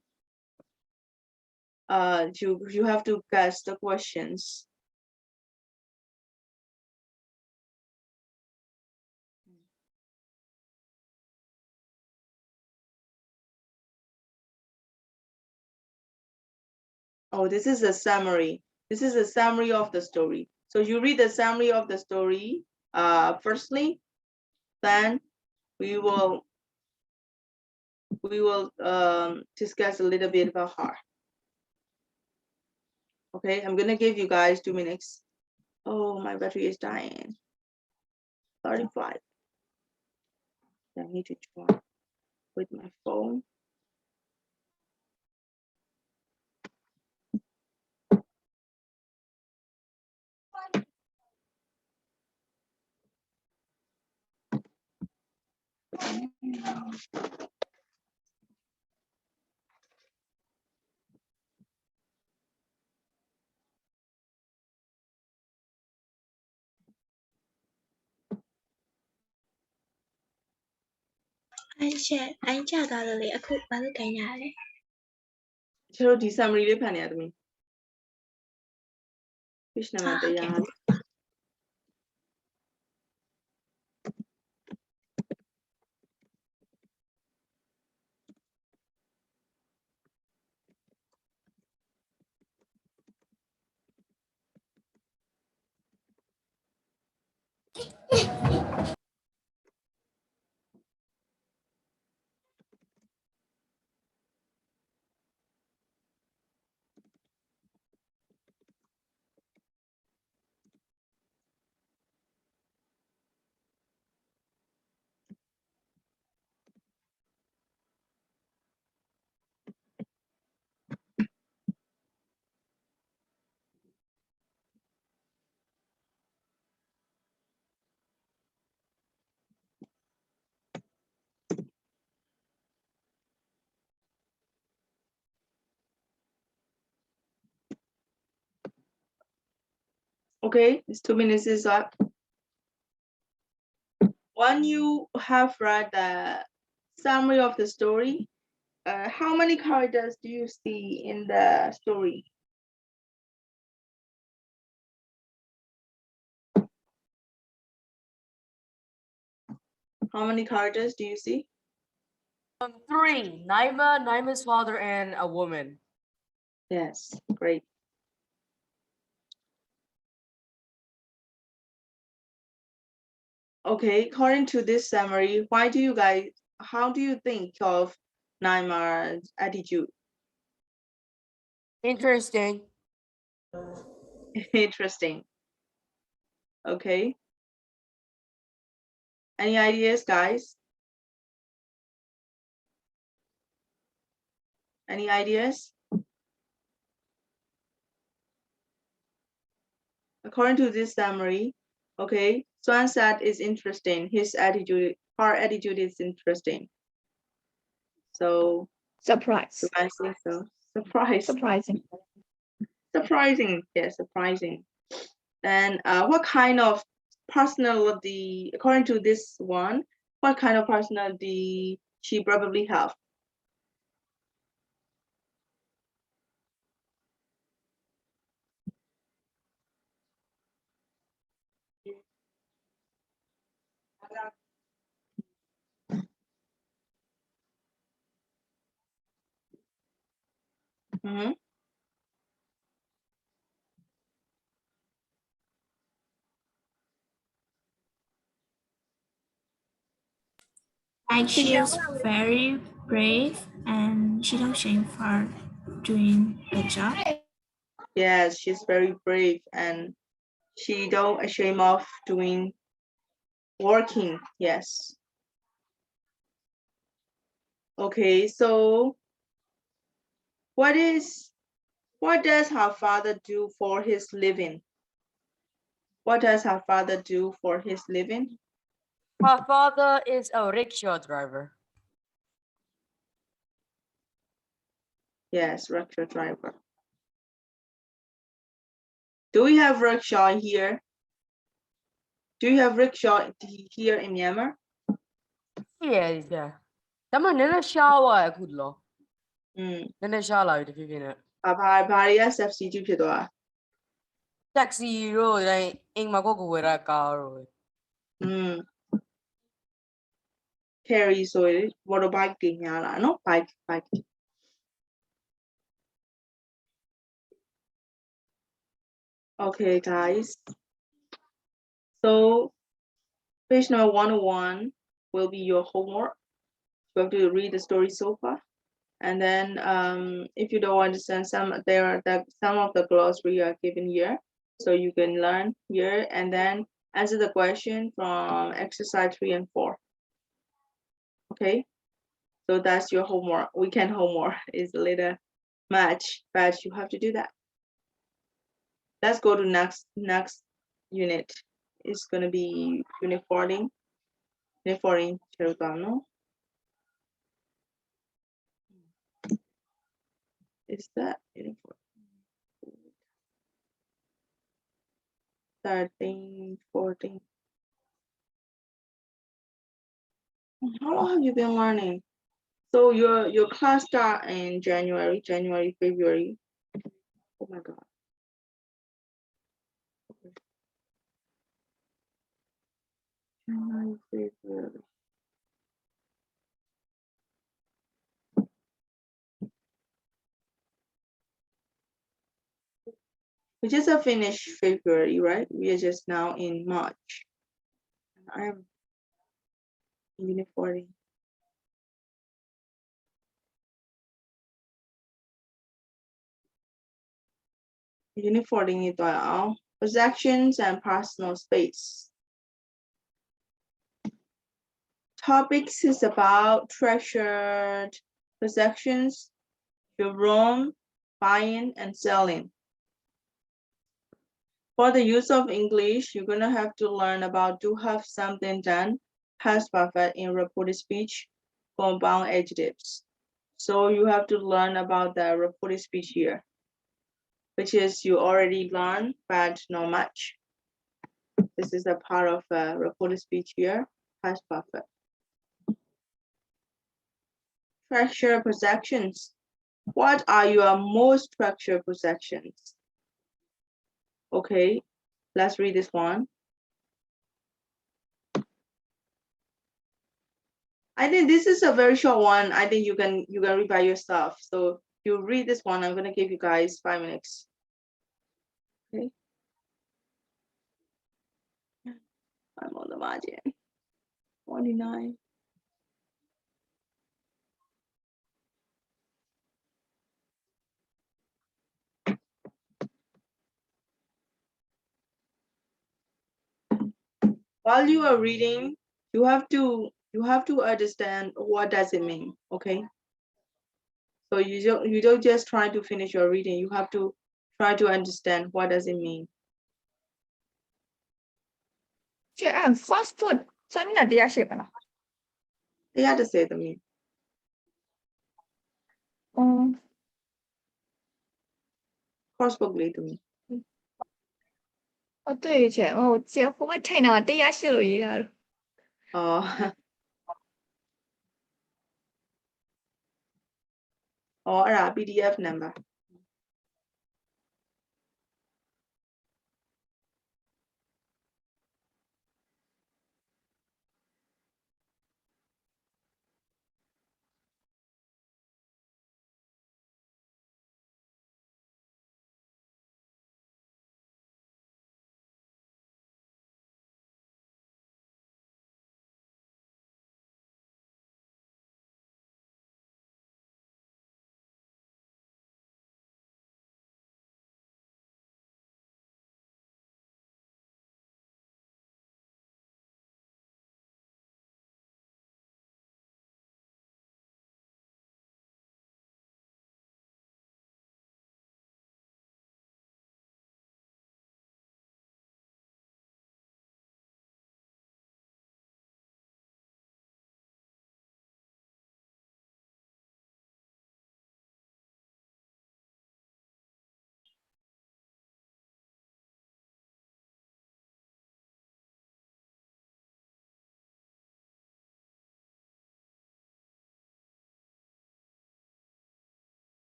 you have to guess the questions. Oh, this is a summary. This is a summary of the story. So you read the summary of the story firstly, then we will discuss a little bit about her. Okay, I'm gonna give you guys 2 minutes. Oh, my battery is dying. 35. I need to join with my phone. anh chào tao là lẽ khúc bán cả nhà đấy. Chalo di summaryလေးဖတ်နေရသမီး page number 100 Okay, it's 2 minutes is up. When you have read the summary of the story, how many characters do you see in the story? How many characters do you see? 3. Naima's father, and a woman. Yes, great. Okay, according to this summary, how do you think of Naima's attitude? Interesting. Interesting. Okay. Any ideas, guys? Any ideas? According to this summary, okay, Swansat is interesting. Her attitude is interesting. So Surprise. do I think so? Surprising, yes, surprising. And what kind of personality, according to this one, what kind of personality she probably have? Mm-hmm. Like she's very brave and she don't shame for doing the job. Yes, she's very brave and she don't ashamed of working. Yes. Okay, so what does her father do for his living? What does her father do for his living? Her father is a rickshaw driver. Yes, rickshaw driver. Do we have rickshaw here? Do you have rickshaw here in Myanmar? Yeah. ဒါမှနည်းနည်းရှားသွားတယ်အခုလော နည်းနည်းရှားလာပြီတဖြည်းဖြည်းနဲ့ ဘာတွေက substitute ဖြစ်သွား taxi တို့တိုင်းအိမ်မှာကိုယ့်ကိုယ်ဝယ်တာကားတို့ carry ဆိုရင် motorbike တွေများလာနော် bike Okay guys, so page number 101 will be your homework. You have to read the story so far, and then if you don't understand some of the glossary are given here, so you can learn here and then answer the question from exercise 3 and 4. Okay, so that's your homework. Weekend homework is a little much, but you have to do that. Let's go to next unit. It's gonna be unit 14. Unit 14, Cherutano. Is that unit 13, 14? How long have you been learning? So your class start in January, February. Oh my God. Okay. January, February. We just have finished February, right? We are just now in March. I am in unit 14. Unit 14 is possessions and personal space. Topics is about treasured possessions, your room, buying and selling. For the use of English, you're gonna have to learn about do have something done, past perfect in reported speech, compound adjectives. So you have to learn about the reported speech here, which is you already learned, but not much. This is a part of reported speech here, past perfect. Structure possessions. What are your most structured possessions? Okay, let's read this one. I think this is a very short one. I think you can read by yourself. So you read this one. I'm gonna give you guys 5 minutes. Okay. I'm on the margin. 29. While you are reading, you have to understand what does it mean, okay? So you don't just try to finish your reading. You have to try to understand what does it mean. Fast food. Sao là dia shape nào? They had to say the mean. Crossbook later me. 对姐，我姐夫会睇那dia shape 嚟㗎。Oh. Or a PDF number.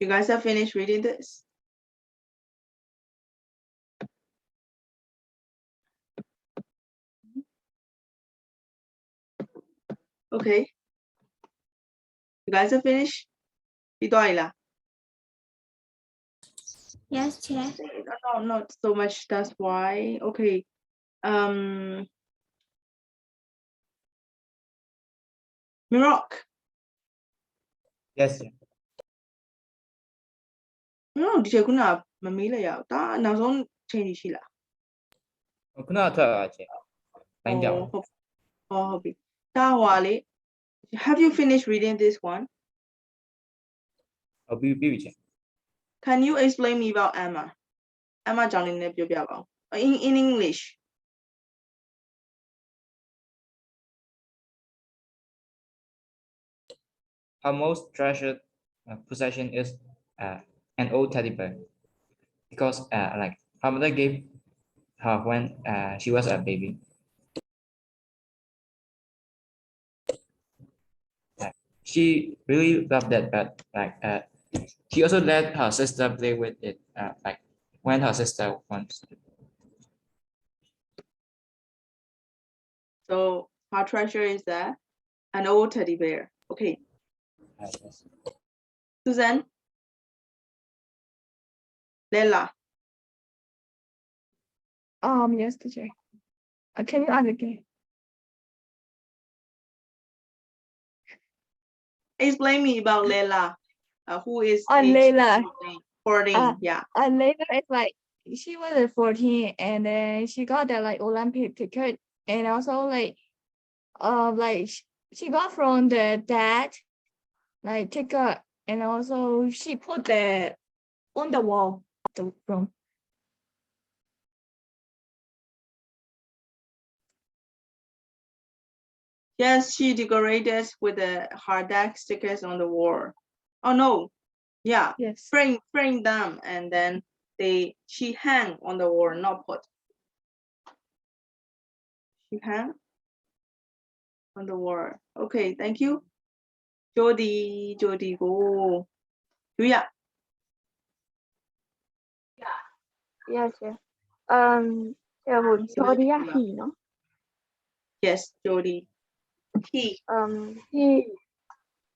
You guys have finished reading this? Okay. You guys have finished? Đi đòi là? Yes, chair. No, not so much. That's why. Okay. Miroc. Yes. No,ဒီချက်ခုနမမေးလိုက်ရဘူးဒါနောက်ဆုံးချိန်ကြီးရှိလား ခုနကထွက်ပါချေတိုင်းပြောင်း ဟုတ်ပြီဒါဟွာလေ Have you finished reading this one? ဟုတ်ပြီချေ Can you explain me about Emma? Emma ကြောင့်လေးနဲ့ပြောပြပါဦး in English. Her most treasured possession is an old teddy bear because like her mother gave her when she was a baby. She really loved that pet. Like she also let her sister play with it. Like when her sister wants to. So her treasure is that an old teddy bear. Okay. Yes. Suzanne. Lela. Yes, teacher. Can you ask again? Explain me about Lela. Who is Lela. 14. Yeah. Lela is like she was at 14 and then she got the like Olympic ticket and also like she got from the dad like ticket and also she put that on the wall the room. Yes, she decorated with the hard deck stickers on the wall. Oh no, yeah. Yes. Frame them and then she hang on the wall, not put. She hang on the wall. Okay, thank you. Jody, go. Julia. Yes, yes. Jody he, no? Yes, Jody.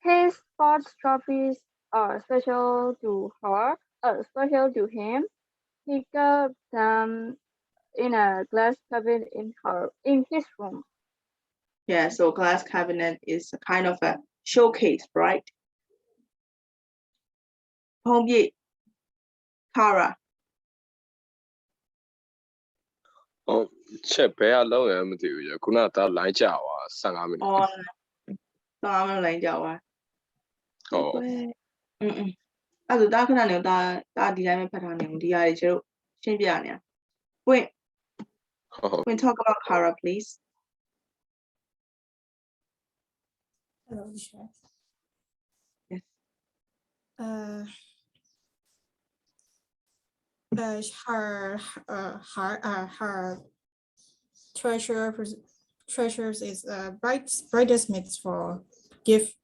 His sports trophies are special to her, special to him. He kept them in a glass cabinet in his room. Yeah, so glass cabinet is a kind of a showcase, right? Homie, Kara. ချက်ဘဲအလုံးရမသိဘူးရခုနကလိုင်းကြွာ15မိနစ် Oh, 15မိနစ်လိုင်းကြွာ ဟုတ် အဲ့ဒါခဏနေဒါဒီတိုင်းပဲဖတ်ထားနေအောင်ဒီဟာတွေကျတို့ရှင်းပြနေတာ Wait. When talk about Kara, please. Hello, teacher. Yes. Her treasures is brightest mix for give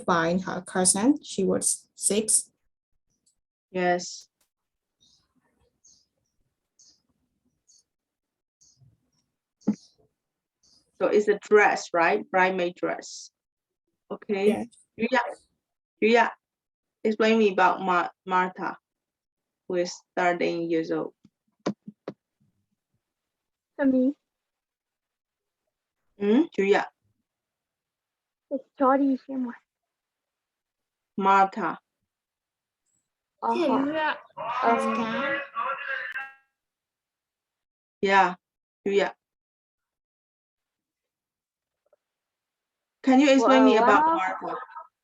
by her cousin. She was 6. Yes. So it's a dress, right? Bridesmaid dress. Okay. Yeah. Explain me about Martha, who is 13 years old. To me, Julia. it's Jody Martha. Yeah, Julia. Can you explain me about Martha?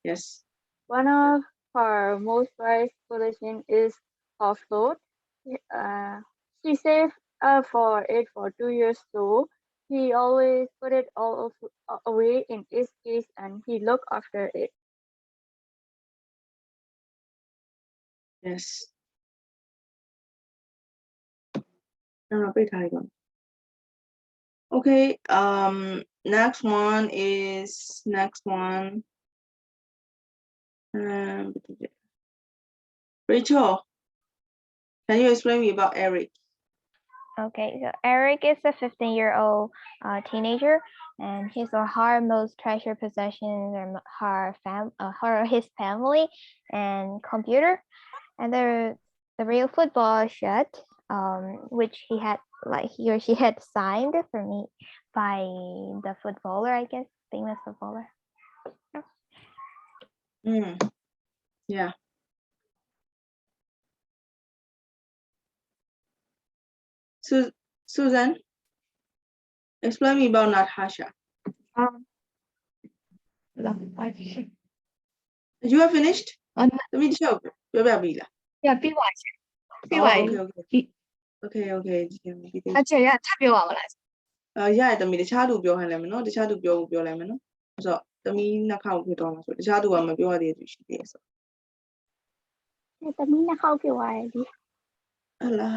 Yes. One of her most prized possession is her float. She saved for it for 2 years too. He always put it all away in its case and he looked after it. Yes. Okay, next one. Rachel, can you explain me about Eric? Okay, so Eric is a 15-year-old teenager, and her most treasured possessions are his family and computer, and the real football shirt, which he or she had signed for me by the footballer, I guess, famous footballer. Yeah. Susan, explain me about Natasha. You have finished? Let me show. Yeah, BY. Okay. အကျေရထပ်ပြောပါမလား ရရတမီတခြားသူပြောဟန်လည်းမနော်တခြားသူပြောလိုက်မယ်နော်ဆိုတော့တမီနှစ်ခေါက်ဖြစ်သွားမှာဆိုတခြားသူကမပြောရသေးသူရှိသေးတယ်ဆိုသမီးနှစ်ခေါက်ပြောရတယ်ဒီ ဟလာ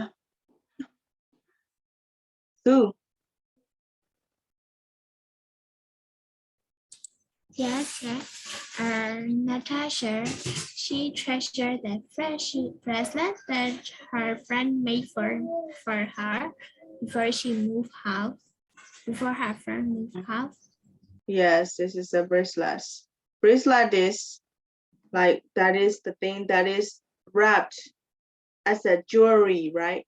သူ Yes, Natasha, she treasured the fresh bracelet that her friend made for her before she moved house. Before her friend moved house. Yes, this is a bracelet. Bracelet is like that is the thing that is wrapped as a jewelry, right?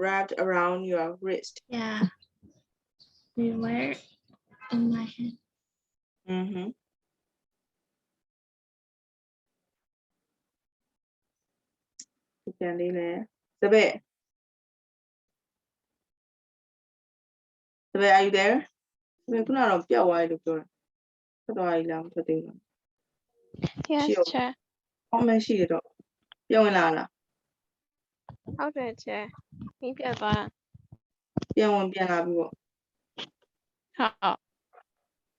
Wrapped around your wrist. Yeah. We wear in my hand.ပြန်လေးလဲစပယ်are you there စပယ်ခုနကတော့ပျောက်သွားတယ်လို့ပြောတာထွက်သွားပြီလားမထွက်သေးဘူး Yes, Chair. ဟောမရှိရတော့ပြောင်းဝင်လာလား ဟုတ်တယ် Chair. မီးပြတ်သွားတာ ပြန်လာပြီပေါ့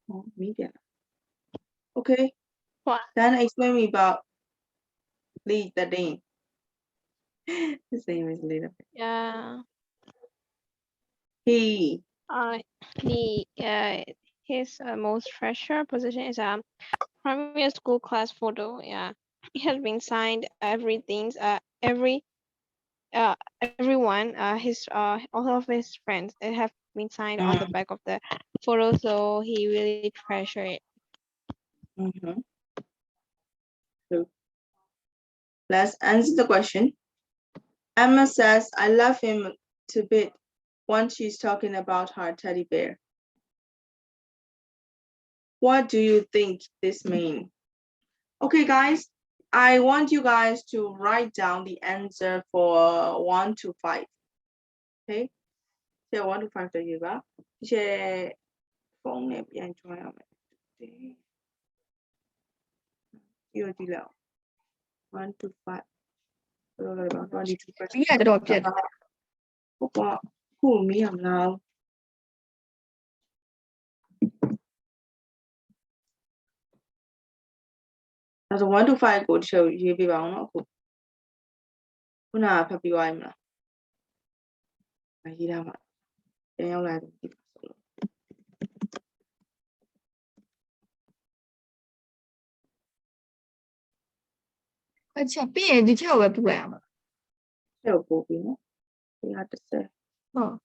ဟုတ် မီးပြန်လာ Okay. What? Then explain me about Lee the Dane. His name is Lee. Yeah. His most treasured possession is a primary school class photo. Yeah, it has been signed. Everyone, all of his friends, it have been signed on the back of the photo. So he really treasure it. So let's answer the question. Emma says, "I love him to bits." When she's talking about her teddy bear. What do you think this means? Okay, guys, I want you guys to write down the answer for 1 to 5. Okay? So 1 to 5 to you guys. Share phone and join me. You below 1 to 5. 22%. ပြီးရတော့ပြတ် What? Who me am now? As a 1 to 5 code show you be bound. Una happy wine. I hear that. अच्छा ပြီးရင်ဒီချက်ကိုပဲပူလိုက်အောင် So, Bobby, no? We had to say. ဟုတ်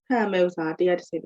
Caramel are the other side.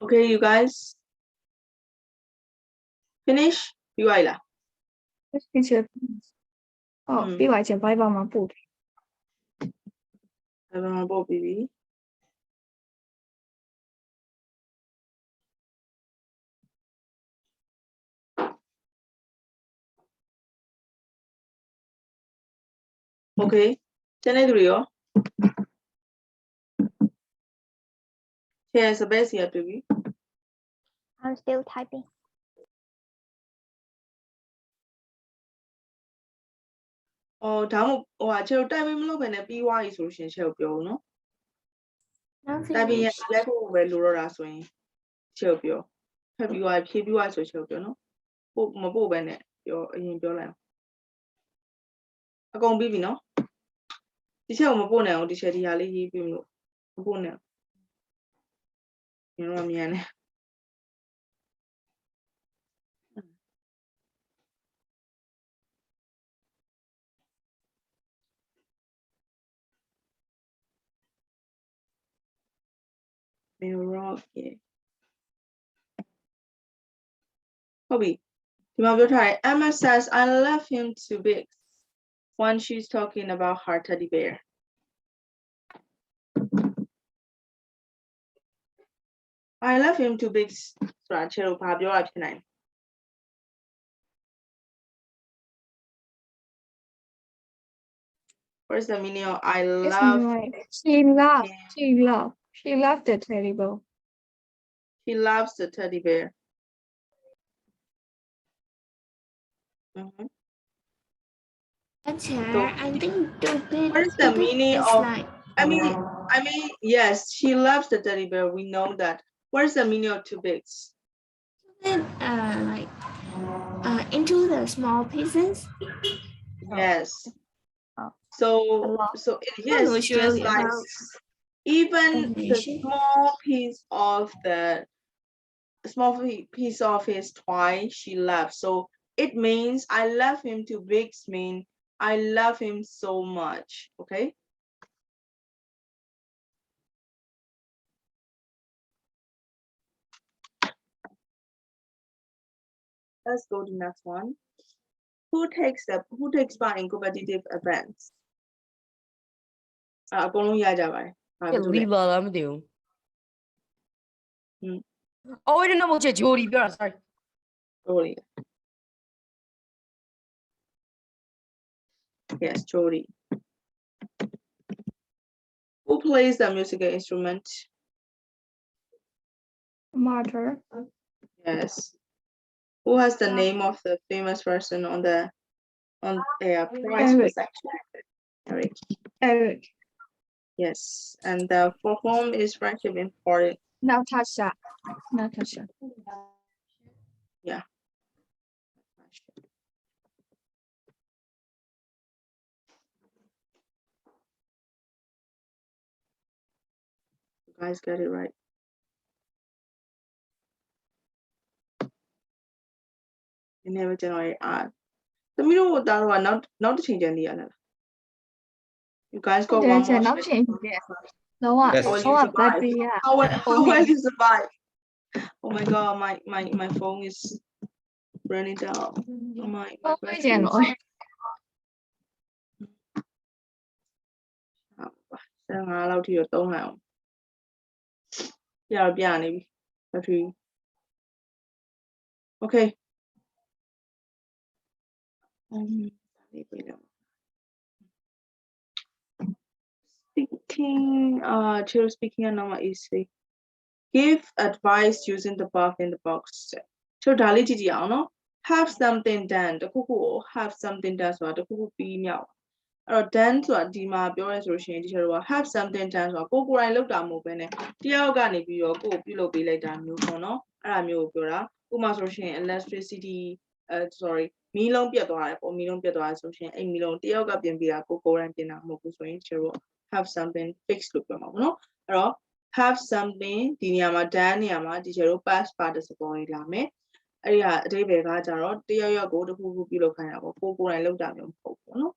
Okay, you guys. Finish? You are teacher. Oh, Hmm. ပြီးပါချင်းဘိုက်ပါမှာပို့ baby. Okay. Channel 3 ရော Share စပယ်စီရတွေ့ပြီ I'm still typing. Oh, ဒါမှမဟုတ်ဟိုဟာချေတို့တိုင်ပင်မလုပ်ဘဲနဲ့ပြီးသွားပြီဆိုလို့ရှရင်ချေတို့ပြောဦးနော် Now တိုင်ပင်ရ finish. လိုက်ဖို့ပဲလိုတော့တာဆိုရင်ချေတို့ပြောဖက်ပြီးသွားဖြည့်ပြီးသွားဆိုချေတို့ပြောနော်ပို့မပို့ဘဲနဲ့ပြောအရင်ပြောလိုက်အောင်အကုန်ပြီးပြီနော်ဒီချက်ကိုမပို့နိုင်အောင်ဒီချက်ဒီဟာလေးရေးပြီးမလို့မပို့နိုင်အောင်ညတော့မြန်နေ Mirror ဟုတ်ပြီဒီမှာပြောထားတယ် Emma says I love him to bits when she's talking about her teddy bear I love him to bits ဆိုတာချေတို့ဘာပြောတာဖြစ်နိုင် What is the meaning of I It's love like she loved the teddy bear. He loves the teddy bear. Teacher, So, I think stupid. what is the meaning is of like I mean yes she loves the teddy bear we know that what is the meaning of two bits like into the small pieces. yes so it is Not just really like about even the animation. small piece of his toy she loves so it means I love him to bits mean I love him so much okay let's go to the next one who takes part in competitive events အကုန်လုံးရကြပါတယ်ဘာဖြစ်လို့လဲ Leave လားမသိဘူး Oh wait no မဟုတ်ချေ Jody ပြောတာ sorry Jody yes Jody who plays the musical instrument Mother. yes who has the name of the famous person on the prize Eric. section Eric. yes and the form is friendship important Natasha. yeah you guys get it right you never generate art the middle of that one not to change any other you guys got one more Not shot. change it. No one. Yes. How will No you one. survive? Yeah. How will you survive? Oh my god, my phone is running down. Oh my battery is- 15လောက်ထိတော့သုံးလိုက်အောင်ပြတော့ပြနေပြီ battery okay speaking number easy give advice using the box in the box ကျတော့ဒါလေးကြည့်ကြည့်အောင်နော် have something done တခုခုကို have something done ဆိုတာတခုခုပြီးမြောက်အဲ့တော့ done ဆိုတာဒီမှာပြောရဲဆိုလို့ရှိရင်ဒီချက်တော့ have something done ဆိုတာကိုယ်တိုင်လုပ်တာမဟုတ်ဘဲနဲ့တယောက်ကနေပြီးတော့ကိုယ်ပြုလုပ်ပေးလိုက်တာမျိုးပေါ့နော်အဲ့ဒါမျိုးကိုပြောတာဥပမာဆိုလို့ရှိရင် electricity sorry မီးလုံးပြတ်သွားတယ်ပေါ့မီးလုံးပြတ်သွားတယ်ဆိုရှင်အဲ့မီးလုံးတယောက်ကပြင်ပေးတာကိုယ်တိုင်ပြင်တာမဟုတ်ဘူးဆိုရင်ချက်တော့ have something fixed လို့ပြောမှာပေါ့နော်အဲ့တော့ have something ဒီနေရာမှာ done နေရာမှာဒီချက်တော့ past participle တွေလာမယ်အဲ့ဒီဟာအဓိပ္ပာယ်ကကြတော့တယောက်ယောက်ကိုတစ်ခုခုပြုလုပ်ခိုင်းတာပေါ့ကိုယ်တိုင်လုပ်တာမျိုးမဟုတ်ဘူးနော်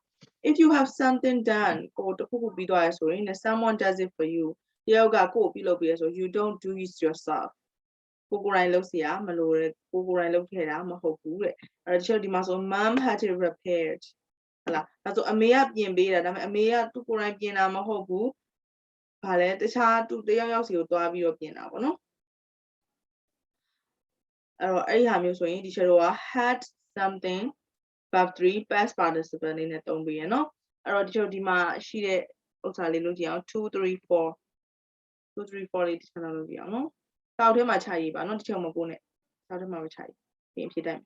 if you have something done ကိုတစ်ခုခုပြီးသွားရဆိုရင် someone does it for you တယောက်ကကိုယ်ပြုလုပ်ပေးရဆို you don't do it yourself ကိုယ်တိုင်လုပ်เสียမလို့တဲ့ကိုယ်တိုင်လုပ်ခဲ့တာမဟုတ်ဘူးတဲ့အဲ့တော့တချို့ဒီမှာဆို mom had it repaired ဟုတ်လားဒါဆိုအမေကပြင်ပေးတာဒါပေမဲ့အမေကသူကိုယ်တိုင်ပြင်တာမဟုတ်ဘူးဗာလဲတခြားသူတယောက်စီကိုတွားပြီးတော့ပြင်တာပေါ့နော်အဲ့တော့အဲ့ဒီဟာမျိုးဆိုရင်ဒီချက်တော့ had something verb 3 past participle လေးနဲ့သုံးပေးရနော်အဲ့တော့ဒီချက်ဒီမှာရှိတဲ့ဥစ္စာလေးလုပ်ကြည့်အောင်2 3 4 2 3 4လေးတစ်ခါလုပ်ကြည့်အောင်နော်တောက်ထဲမှာခြာရေးပါနော်ဒီချက်မပိုးနဲ့တောက်ထဲမှာပဲခြာရေးပြင်ဖြစ်တိုင်း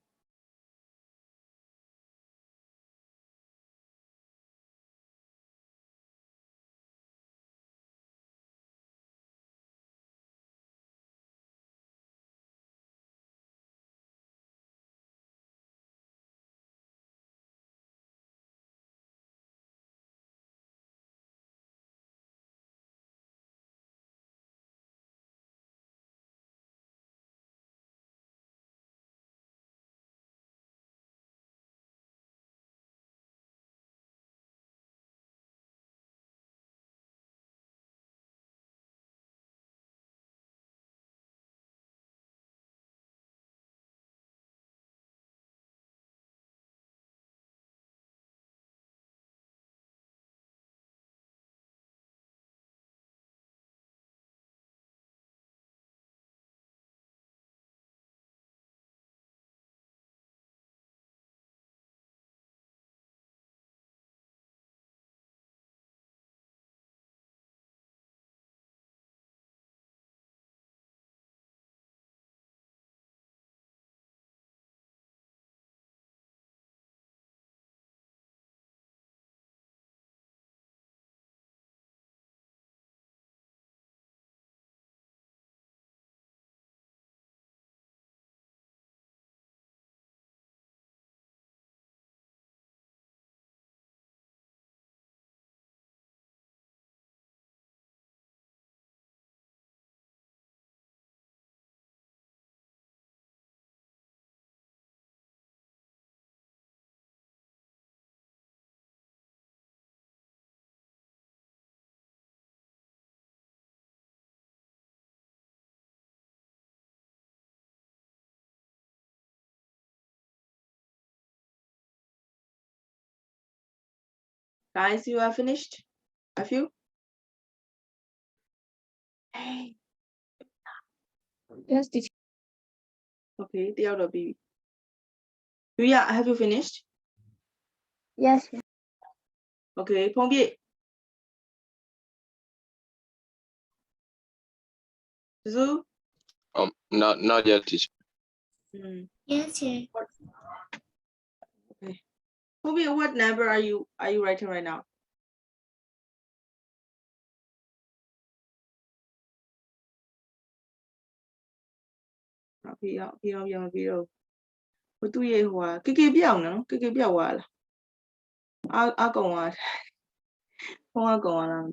Guys, you are finished? A few? Hey. Yes, teacher. Okay, the other baby. Yuya, have you finished? Yes. Okay, Pongbi. Zu? Not yet, teacher. Yes, yeah. Okay. Pongbi, what number are you writing right now?พี่เอาพี่เอาဘသူရဲ့ဟိုကကေပြောင်းနော်ကေပြောက်သွားလားအကောင်ကဖုန်းအကောင်ကလား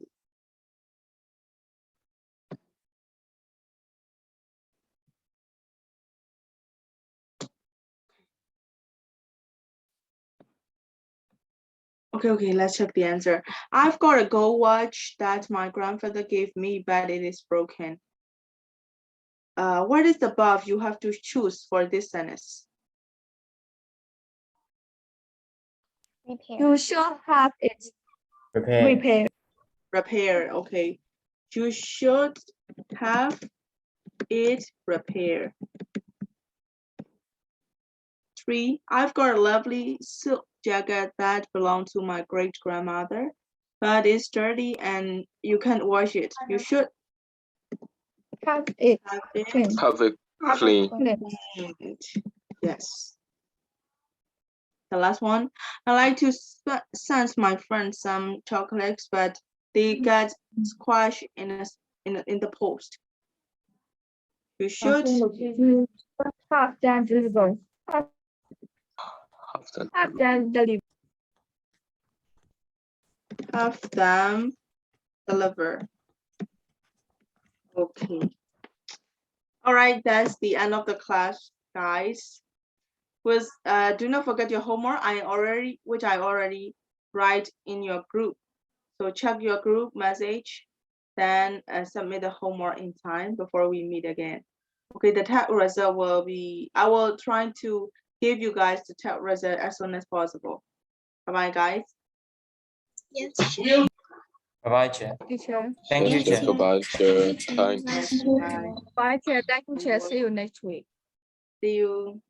Okay, let's check the answer. I've got a gold watch that my grandfather gave me, but it is broken. What is the above you have to choose for this sentence? Repair. You should have it Repair. repaired. Repair, okay. You should have it repaired. 3, I've got a lovely silk jacket that belonged to my great-grandmother, but it's dirty and you can't wash it. You should Have it clean. Have it clean. cleaned. Yes. The last one, I like to send my friends some chocolates, but they get squashed in the post. You should Have them delivered. Have them delivered. have them deliver. Okay. All right, that's the end of the class, guys. Do not forget your homework. Which I already write in your group. So check your group message, then submit the homework in time before we meet again. Okay, the test result will be, I will try to give you guys the test result as soon as possible. Bye-bye, guys. Yes. Bye-bye, Chair. Teacher. Thank you, Yes, Chair. goodbye, Chair. Thanks. Bye. Bye, Chair. Thank you, Chair. See you next week. See you.